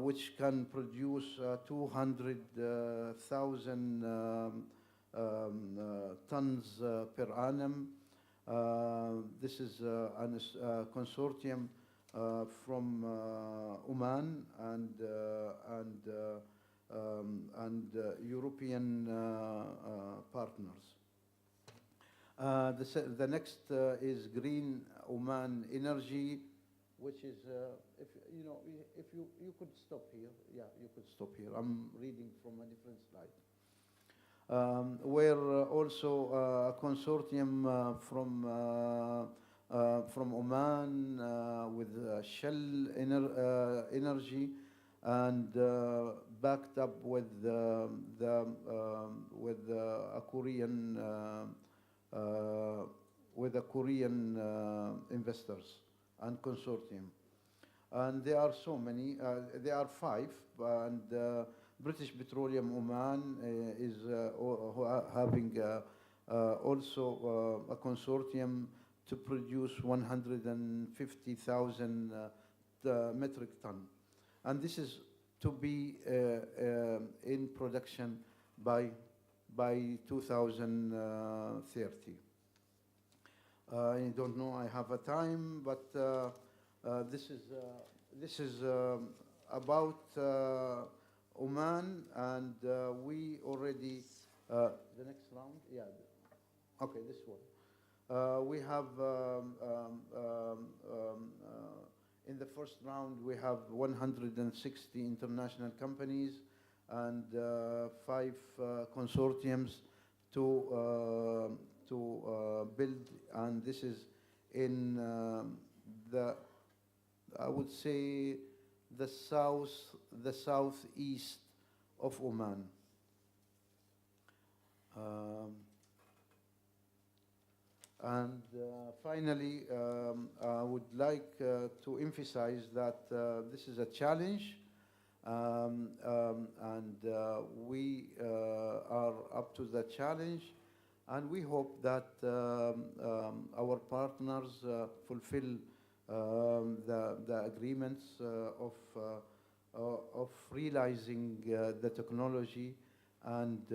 [SPEAKER 5] which can produce 200,000 tons per annum. This is a consortium from Oman and European partners. The next is Green Oman Energy, which is, if you could stop here. Yeah, you could stop here. I'm reading from a different slide. Where also a consortium from Oman with Shell Energy, and backed up with a Korean investors and consortium. And there are so many. There are 5, and British Petroleum Oman is having also a consortium to produce 150,000 metric ton. And this is to be in production by 2030. I don't know, I have a time, but this is about Oman, and we already, the next round, yeah, okay, this one. We have, in the first round, we have 160 international companies and 5 consortiums to build, and this is in I would say the southeast of Oman. And finally, I would like to emphasize that this is a challenge, and we are up to the challenge, and we hope that our partners fulfill the agreements of realizing the technology, and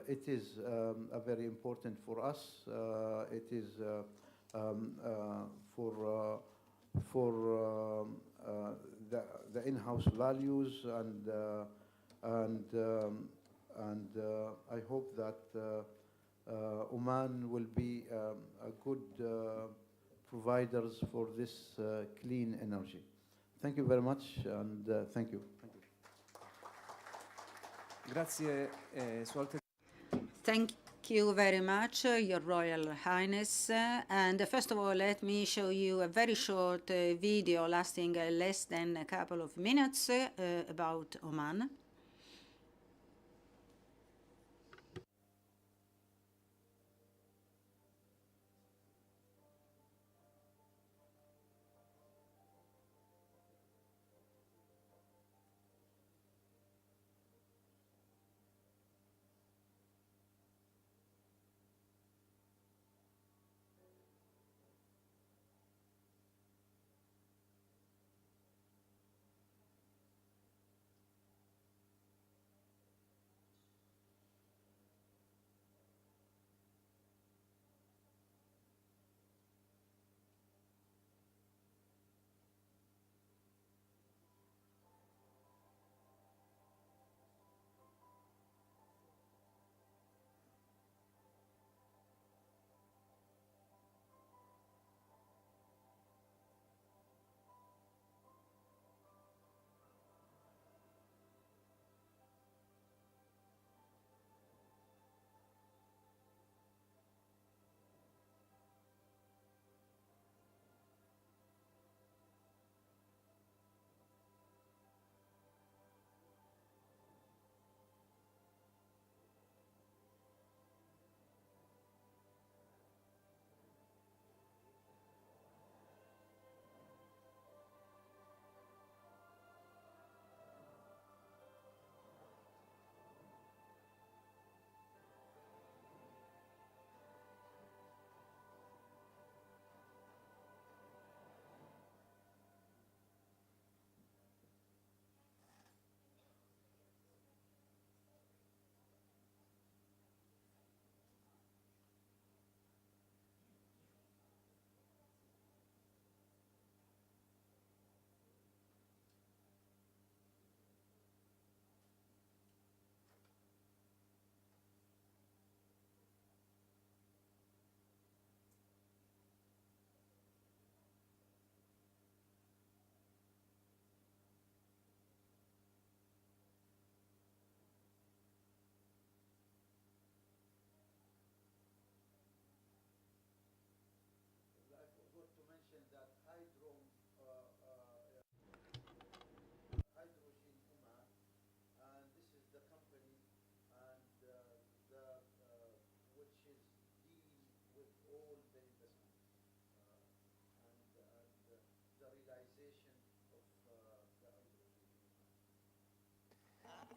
[SPEAKER 5] it is very important for us. It is for the in-house values, and I hope that Oman will be a good providers for this clean energy. Thank you very much, and thank you.
[SPEAKER 3] Grazie, Sua Altezza.
[SPEAKER 2] Thank you very much, Your Royal Highness. And first of all, let me show you a very short video lasting less than a couple of minutes about Oman.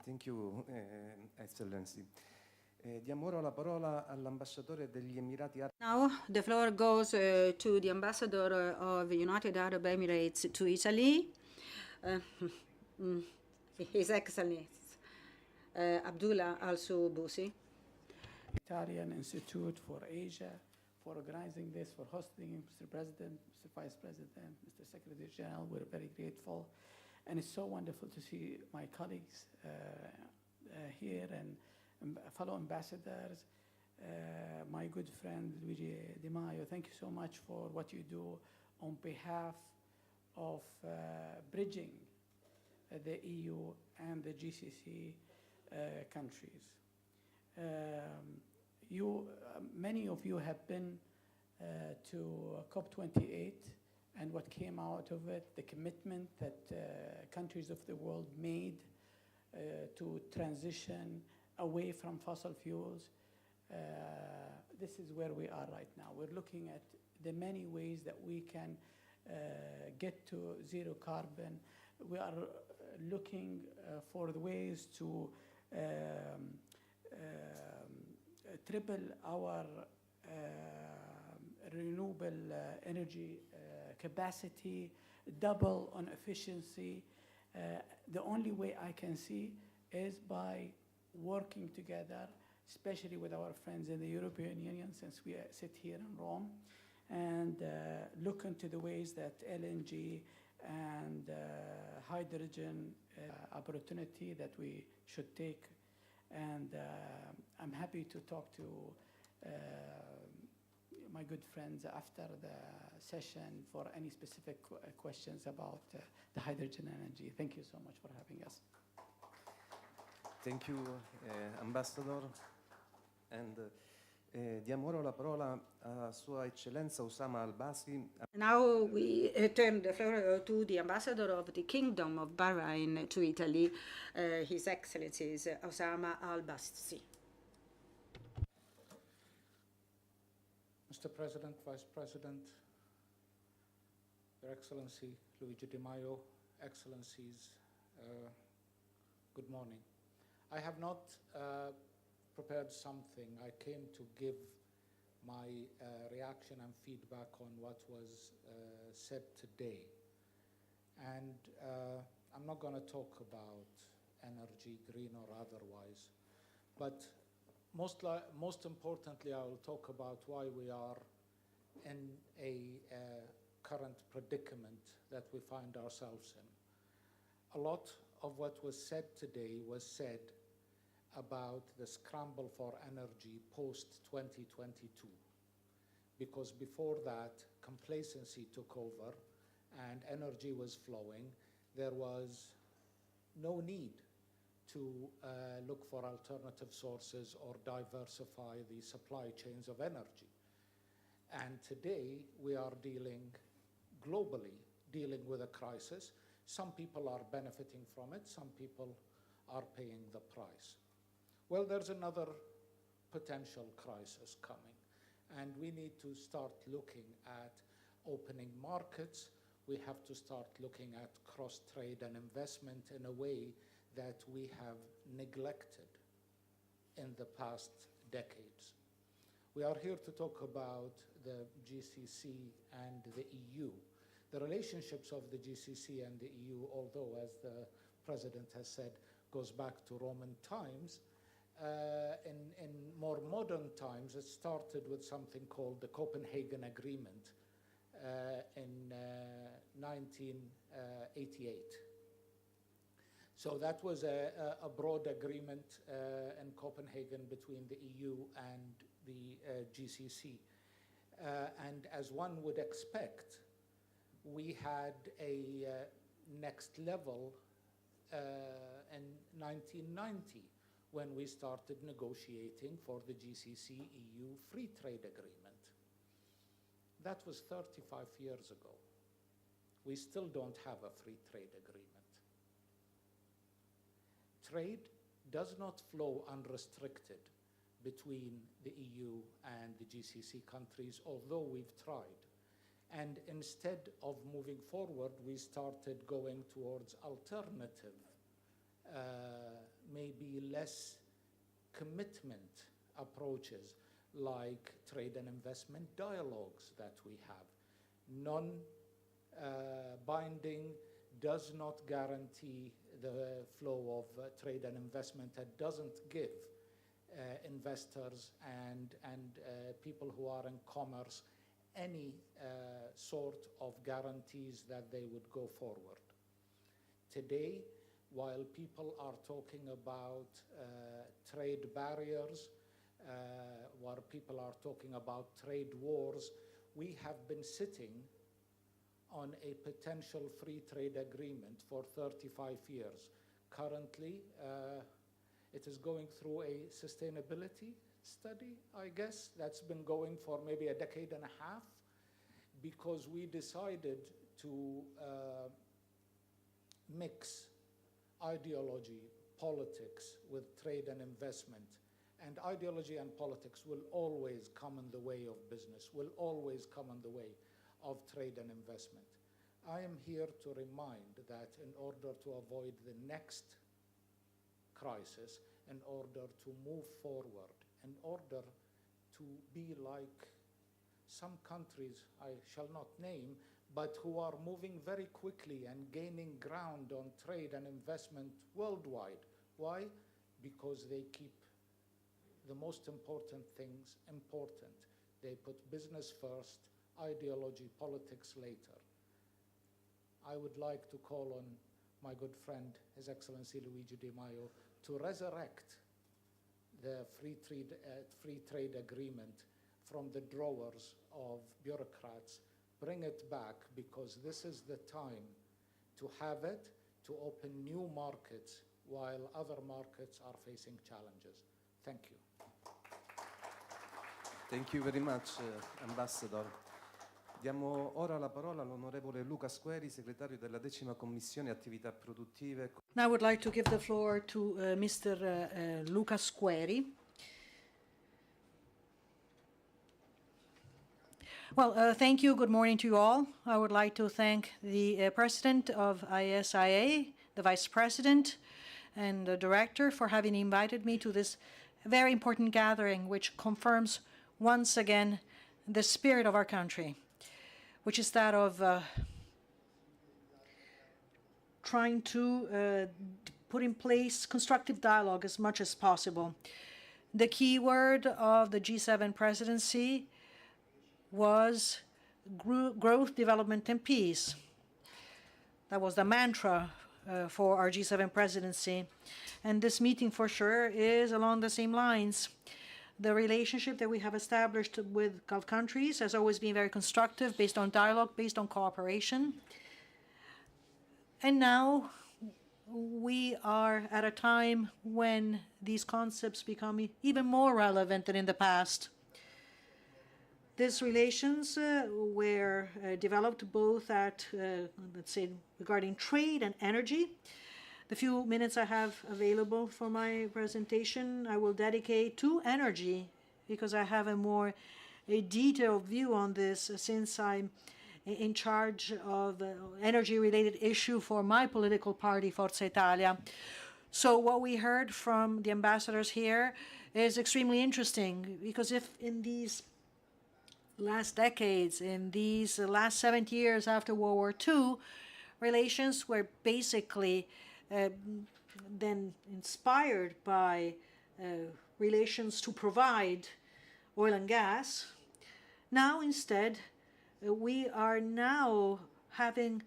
[SPEAKER 3] Thank you, Excellency. Diamo ora la parola all'ambasciatore degli Emirati Arabi.
[SPEAKER 2] Now the floor goes to the ambassador of the United Arab Emirates to Italy, His Excellency Abdullah Al-Subusi.
[SPEAKER 6] Italian Institute for Asia for organizing this, for hosting Mr. President, Mr. Vice President, Mr. Secretary General. We're very grateful. And it's so wonderful to see my colleagues here and fellow ambassadors, my good friend Luigi Di Maio. Thank you so much for what you do on behalf of bridging the EU and the GCC countries. Many of you have been to COP28 and what came out of it, the commitment that countries of the world made to transition away from fossil fuels. This is where we are right now. We're looking at the many ways that we can get to zero carbon. We are looking for the ways to triple our renewable energy capacity, double on efficiency. The only way I can see is by working together, especially with our friends in the European Union, since we sit here in Rome, and look into the ways that LNG and hydrogen opportunity that we should take. And I'm happy to talk to my good friends after the session for any specific questions about the hydrogen energy. Thank you so much for having us.
[SPEAKER 3] Thank you, Ambassador. And diamo ora la parola a Sua Eccellenza Osama Al-Basi.
[SPEAKER 2] Now we turn the floor to the ambassador of the Kingdom of Bahrain to Italy, His Excellency Osama Al-Basi.
[SPEAKER 7] Mr. President, Vice President, Your Excellency Luigi Di Maio, Excellencies, good morning. I have not prepared something. I came to give my reaction and feedback on what was said today. And I'm not going to talk about energy, green or otherwise, but most importantly, I will talk about why we are in a current predicament that we find ourselves in. A lot of what was said today was said about the scramble for energy post-2022, because before that, complacency took over and energy was flowing. There was no need to look for alternative sources or diversify the supply chains of energy. And today, we are globally dealing with a crisis. Some people are benefiting from it, some people are paying the price. Well, there's another potential crisis coming, and we need to start looking at opening markets. We have to start looking at cross-trade and investment in a way that we have neglected in the past decades. We are here to talk about the GCC and the EU. The relationships of the GCC and the EU, although, as the President has said, goes back to Roman times, in more modern times, it started with something called the Copenhagen Agreement in 1988. So that was a broad agreement in Copenhagen between the EU and the GCC. And as one would expect, we had a next level in 1990 when we started negotiating for the GCC-EU free trade agreement. That was 35 years ago. We still don't have a free trade agreement. Trade does not flow unrestricted between the EU and the GCC countries, although we've tried. And instead of moving forward, we started going towards alternative maybe less commitment approaches like trade and investment dialogues that we have. Non-binding does not guarantee the flow of trade and investment. It doesn't give investors and people who are in commerce any sort of guarantees that they would go forward. Today, while people are talking about trade barriers, while people are talking about trade wars, we have been sitting on a potential free trade agreement for 35 years. Currently, it is going through a sustainability study, I guess, that's been going for maybe a decade and a half, because we decided to mix ideology, politics with trade and investment. And ideology and politics will always come in the way of business, will always come in the way of trade and investment. I am here to remind that in order to avoid the next crisis, in order to move forward, in order to be like some countries I shall not name, but who are moving very quickly and gaining ground on trade and investment worldwide. Why? Because they keep the most important things important. They put business first, ideology, politics later. I would like to call on my good friend, His Excellency Luigi Di Maio, to resurrect the free trade agreement from the drawers of bureaucrats, bring it back, because this is the time to have it, to open new markets while other markets are facing challenges. Thank you.
[SPEAKER 3] Thank you very much, Ambassador. Diamo ora la parola all'onorevole Luca Squeri, segretario della 10ª Commissione Attività Produttive.
[SPEAKER 4] Now I would like to give the floor to Mr. Luca Squeri. Well, thank you. Good morning to you all. I would like to thank the President of ISIA, the Vice President, and the Director for having invited me to this very important gathering, which confirms once again the spirit of our country, which is that of trying to put in place constructive dialogue as much as possible. The key word of the G7 presidency was growth, development, and peace. That was the mantra for our G7 presidency. And this meeting, for sure, is along the same lines. The relationship that we have established with Gulf countries has always been very constructive, based on dialogue, based on cooperation. And now we are at a time when these concepts become even more relevant than in the past. These relations were developed both at, let's say, regarding trade and energy. The few minutes I have available for my presentation, I will dedicate to energy, because I have a detailed view on this, since I'm in charge of energy-related issue for my political party, Forza Italia. So what we heard from the ambassadors here is extremely interesting, because if in these last decades, in these last 70 years after World War II, relations were basically then inspired by relations to provide oil and gas. Now, instead, we are now having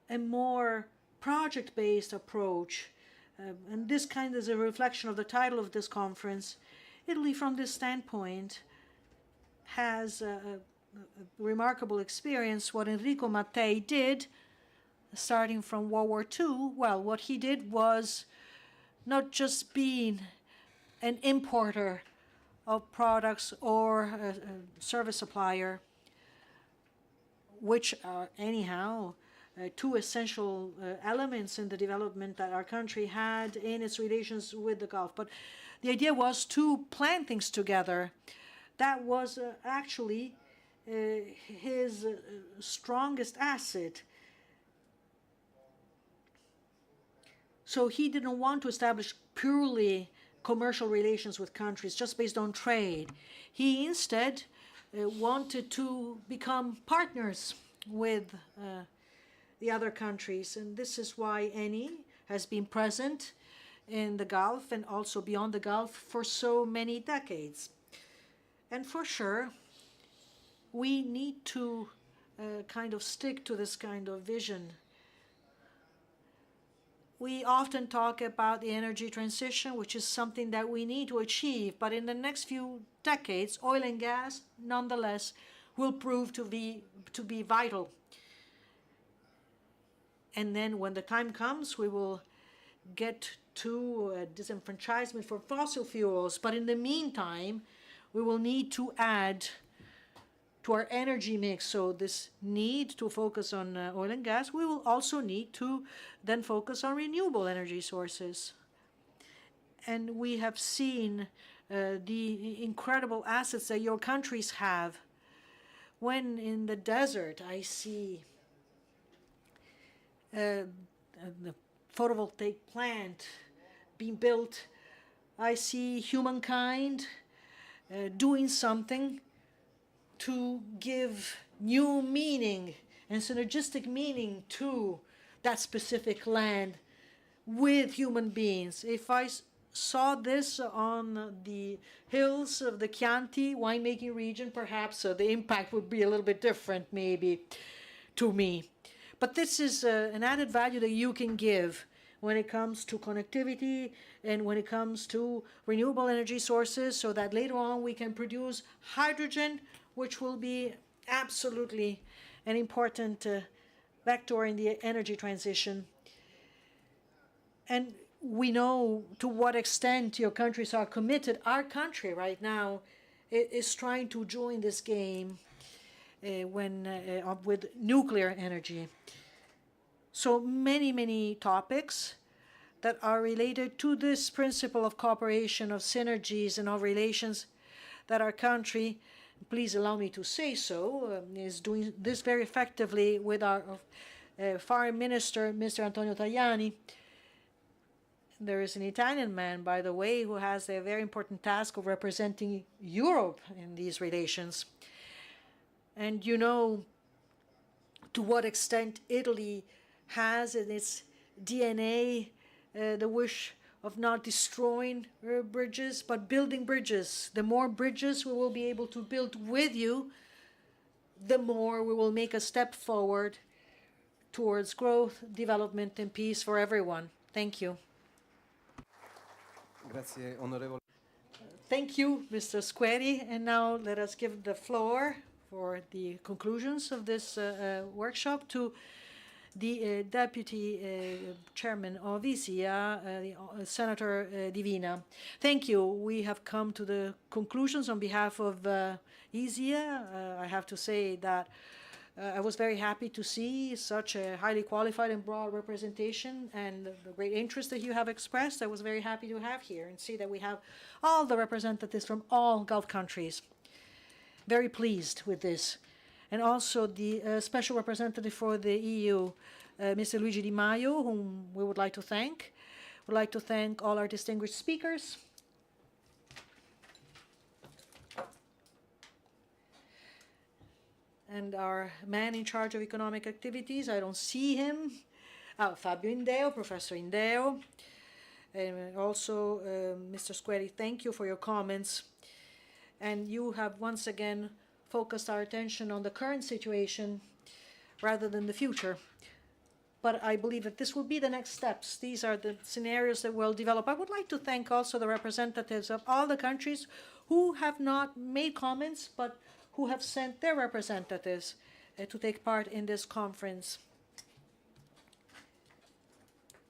[SPEAKER 4] a more project-based approach. And this kind is a reflection of the title of this conference. Italy, from this standpoint, has a remarkable experience. What Enrico Mattei did, starting from World War II, well, what he did was not just being an importer of products or a service supplier, which are anyhow two essential elements in the development that our country had in its relations with the Gulf. But the idea was to plan things together. That was actually his strongest asset. So he didn't want to establish purely commercial relations with countries just based on trade. He instead wanted to become partners with the other countries. And this is why Eni has been present in the Gulf and also beyond the Gulf for so many decades. And for sure, we need to kind of stick to this kind of vision. We often talk about the energy transition, which is something that we need to achieve, but in the next few decades, oil and gas, nonetheless, will prove to be vital. And then when the time comes, we will get to disenfranchisement for fossil fuels. But in the meantime, we will need to add to our energy mix. So this need to focus on oil and gas, we will also need to then focus on renewable energy sources. And we have seen the incredible assets that your countries have. When in the desert I see the photovoltaic plant being built, I see humankind doing something to give new meaning and synergistic meaning to that specific land with human beings. If I saw this on the hills of the Chianti winemaking region, perhaps the impact would be a little bit different maybe to me. But this is an added value that you can give when it comes to connectivity and when it comes to renewable energy sources, so that later on we can produce hydrogen, which will be absolutely an important vector in the energy transition. And we know to what extent your countries are committed. Our country right now is trying to join this game with nuclear energy. So many topics that are related to this principle of cooperation, of synergies, and of relations that our country, please allow me to say so, is doing this very effectively with our Foreign Minister, Mr. Antonio Tajani. There is an Italian man, by the way, who has a very important task of representing Europe in these relations. And you know to what extent Italy has in its DNA the wish of not destroying bridges, but building bridges. The more bridges we will be able to build with you, the more we will make a step forward towards growth, development, and peace for everyone. Thank you.
[SPEAKER 3] Grazie, onorevole.
[SPEAKER 4] Thank you, Mr. Squeri. And now let us give the floor for the conclusions of this workshop to the Deputy Chairman of ISIA, Senator Divina. Thank you. We have come to the conclusions on behalf of ISIA. I have to say that I was very happy to see such a highly qualified and broad representation and the great interest that you have expressed. I was very happy to have here and see that we have all the representatives from all Gulf countries. Very pleased with this. And also the special representative for the EU, Mr. Luigi Di Maio, whom we would like to thank. We'd like to thank all our distinguished speakers. And our man in charge of economic activities, I don't see him. Fabio Indeo, Professor Indeo. And also, Mr. Squeri, thank you for your comments. And you have once again focused our attention on the current situation rather than the future. But I believe that this will be the next steps. These are the scenarios that will develop. I would like to thank also the representatives of all the countries who have not made comments, but who have sent their representatives to take part in this conference.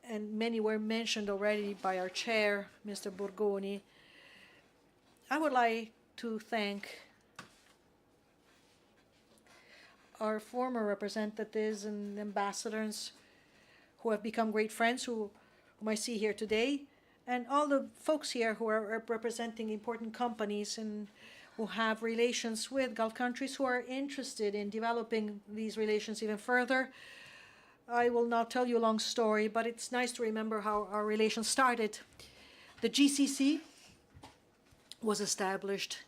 [SPEAKER 4] And many were mentioned already by our chair, Mr. Borgoni. I would like to thank our former representatives and ambassadors who have become great friends, whom I see here today, and all the folks here who are representing important companies and who have relations with Gulf countries who are interested in developing these relations even further. I will not tell you a long story, but it's nice to remember how our relations started. The GCC was established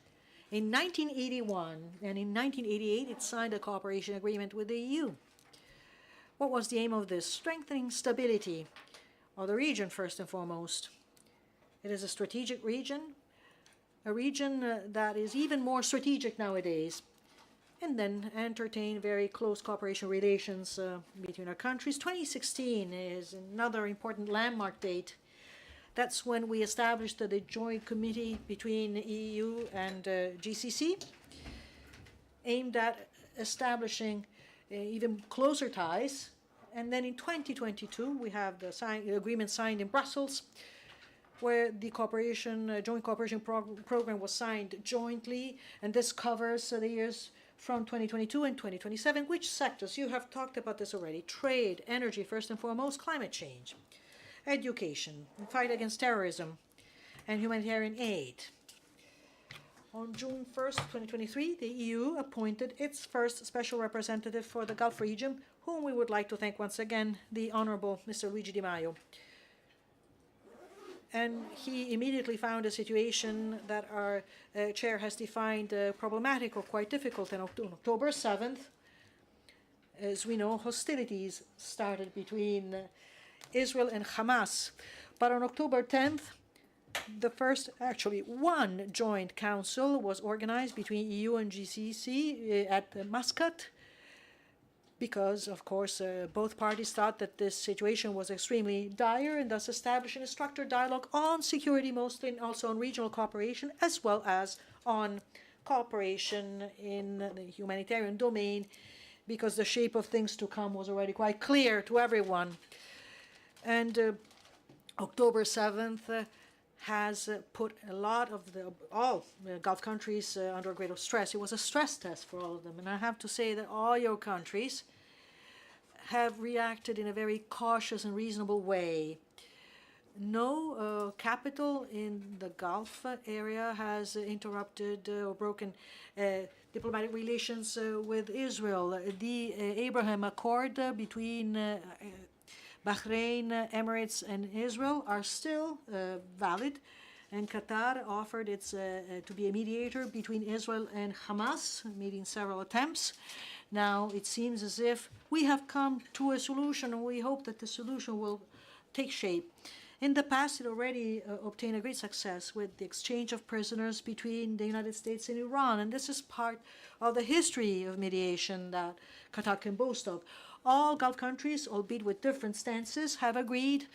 [SPEAKER 4] in 1981, and in 1988 it signed a cooperation agreement with the EU. What was the aim of this? Strengthening stability of the region, first and foremost. It is a strategic region, a region that is even more strategic nowadays, and then entertain very close cooperation relations between our countries. 2016 is another important landmark date. That's when we established the joint committee between EU and GCC, aimed at establishing even closer ties. And then in 2022, we have the agreement signed in Brussels, where the joint cooperation program was signed jointly, and this covers the years from 2022 and 2027. Which sectors? You have talked about this already. Trade, energy, first and foremost, climate change, education, fight against terrorism, and humanitarian aid. On June 1st, 2023, the EU appointed its first special representative for the Gulf region, whom we would like to thank once again, the Honorable Mr. Luigi Di Maio. And he immediately found a situation that our chair has defined problematic or quite difficult. And on October 7th, as we know, hostilities started between Israel and Hamas. But on October 10th, one joint council was organized between EU and GCC at Muscat, because, of course, both parties thought that this situation was extremely dire, and thus establishing a structured dialogue on security mostly, and also on regional cooperation, as well as on cooperation in the humanitarian domain, because the shape of things to come was already quite clear to everyone. And October 7th has put a lot of all Gulf countries under a great stress. It was a stress test for all of them. And I have to say that all your countries have reacted in a very cautious and reasonable way. No capital in the Gulf area has interrupted or broken diplomatic relations with Israel. The Abraham Accord between Bahrain, Emirates, and Israel are still valid, and Qatar offered its to be a mediator between Israel and Hamas, meeting several attempts. Now it seems as if we have come to a solution, and we hope that the solution will take shape. In the past, it already obtained a great success with the exchange of prisoners between the United States and Iran, and this is part of the history of mediation that Qatar can boast of. All Gulf countries, albeit with different stances, have agreed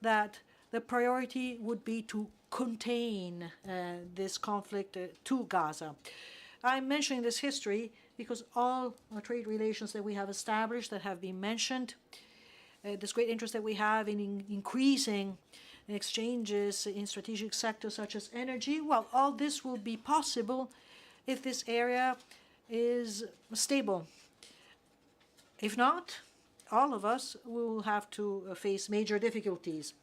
[SPEAKER 4] that the priority would be to contain this conflict to Gaza. I'm mentioning this history because all trade relations that we have established that have been mentioned, this great interest that we have in increasing exchanges in strategic sectors such as energy, well, all this will be possible if this area is stable. If not, all of us will have to face major difficulties.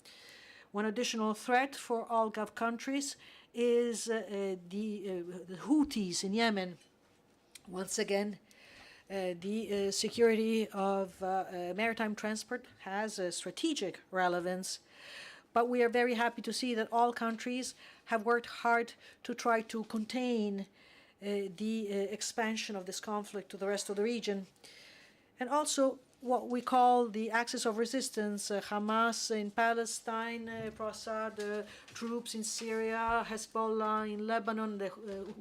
[SPEAKER 4] One additional threat for all Gulf countries is the Houthis in Yemen. Once again, the security of maritime transport has a strategic relevance, but we are very happy to see that all countries have worked hard to try to contain the expansion of this conflict to the rest of the region. And also what we call the axis of resistance, Hamas in Palestine, pro-Assad troops in Syria, Hezbollah in Lebanon, the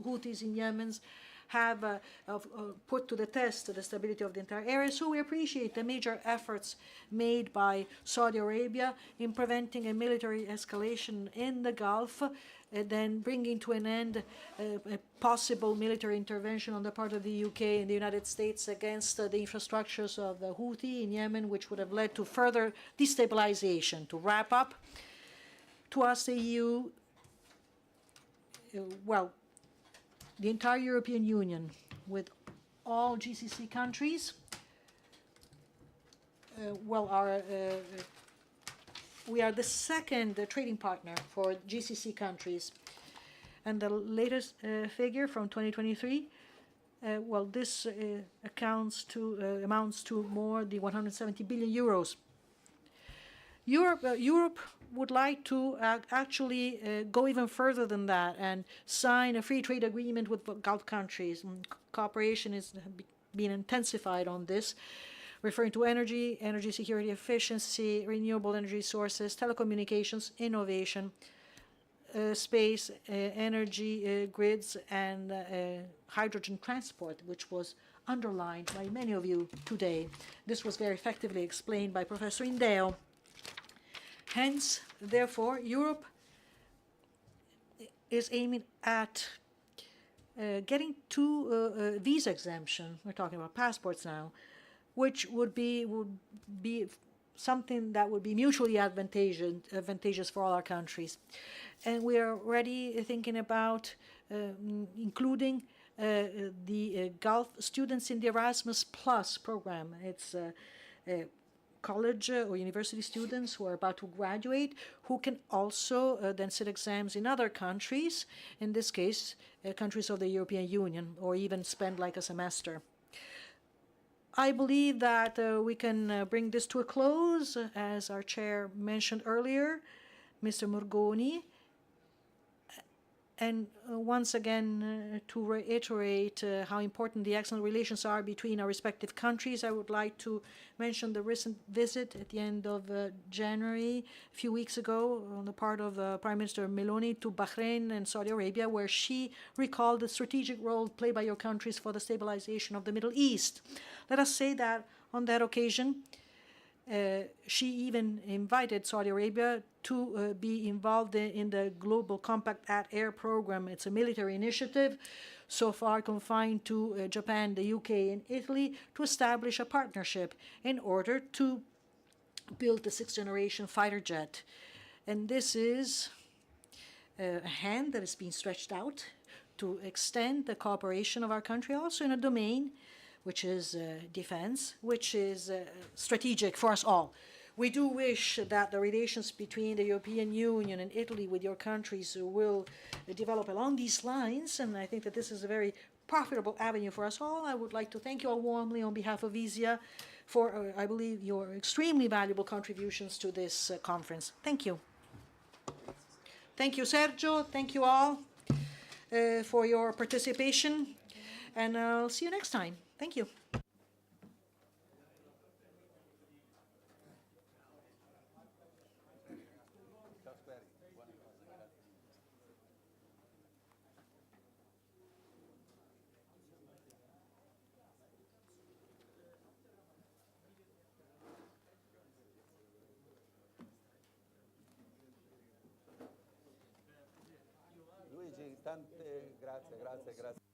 [SPEAKER 4] Houthis in Yemen, have put to the test the stability of the entire area. So we appreciate the major efforts made by Saudi Arabia in preventing a military escalation in the Gulf, then bringing to an end a possible military intervention on the part of the UK and the United States against the infrastructures of the Houthi in Yemen, which would have led to further destabilization. To wrap up, to us, the EU, the entire European Union, with all GCC countries, we are the second trading partner for GCC countries. And the latest figure from 2023 well, this amounts to more than 170 billion euros. Europe would like to actually go even further than that and sign a free trade agreement with the Gulf countries. Cooperation is being intensified on this, referring to energy, energy security, efficiency, renewable energy sources, telecommunications, innovation, space, energy grids, and hydrogen transport, which was underlined by many of you today. This was very effectively explained by Professor Indeo. Hence, therefore, Europe is aiming at getting to visa exemption. We're talking about passports now, which would be something that would be mutually advantageous for all our countries. And we are already thinking about including the Gulf students in the Erasmus Plus program. It's college or university students who are about to graduate who can also then sit exams in other countries, in this case, countries of the European Union, or even spend like a semester. I believe that we can bring this to a close, as our chair mentioned earlier, Mr. Morgoni. And once again, to reiterate how important the excellent relations are between our respective countries, I would like to mention the recent visit at the end of January, a few weeks ago, on the part of Prime Minister Meloni to Bahrain and Saudi Arabia, where she recalled the strategic role played by your countries for the stabilization of the Middle East. Let us say that on that occasion, she even invited Saudi Arabia to be involved in the Global Compact at Air program. It's a military initiative, so far confined to Japan, the UK, and Italy, to establish a partnership in order to build the sixth-generation fighter jet. And this is a hand that is being stretched out to extend the cooperation of our country also in a domain which is defense, which is strategic for us all. We do wish that the relations between the European Union and Italy with your countries will develop along these lines, and I think that this is a very profitable avenue for us all. I would like to thank you all warmly on behalf of ISIA for, I believe, your extremely valuable contributions to this conference. Thank you. Thank you, Sergio. Thank you all for your participation, and I'll see you next time. Thank you.
[SPEAKER 8] Luigi, tante grazie.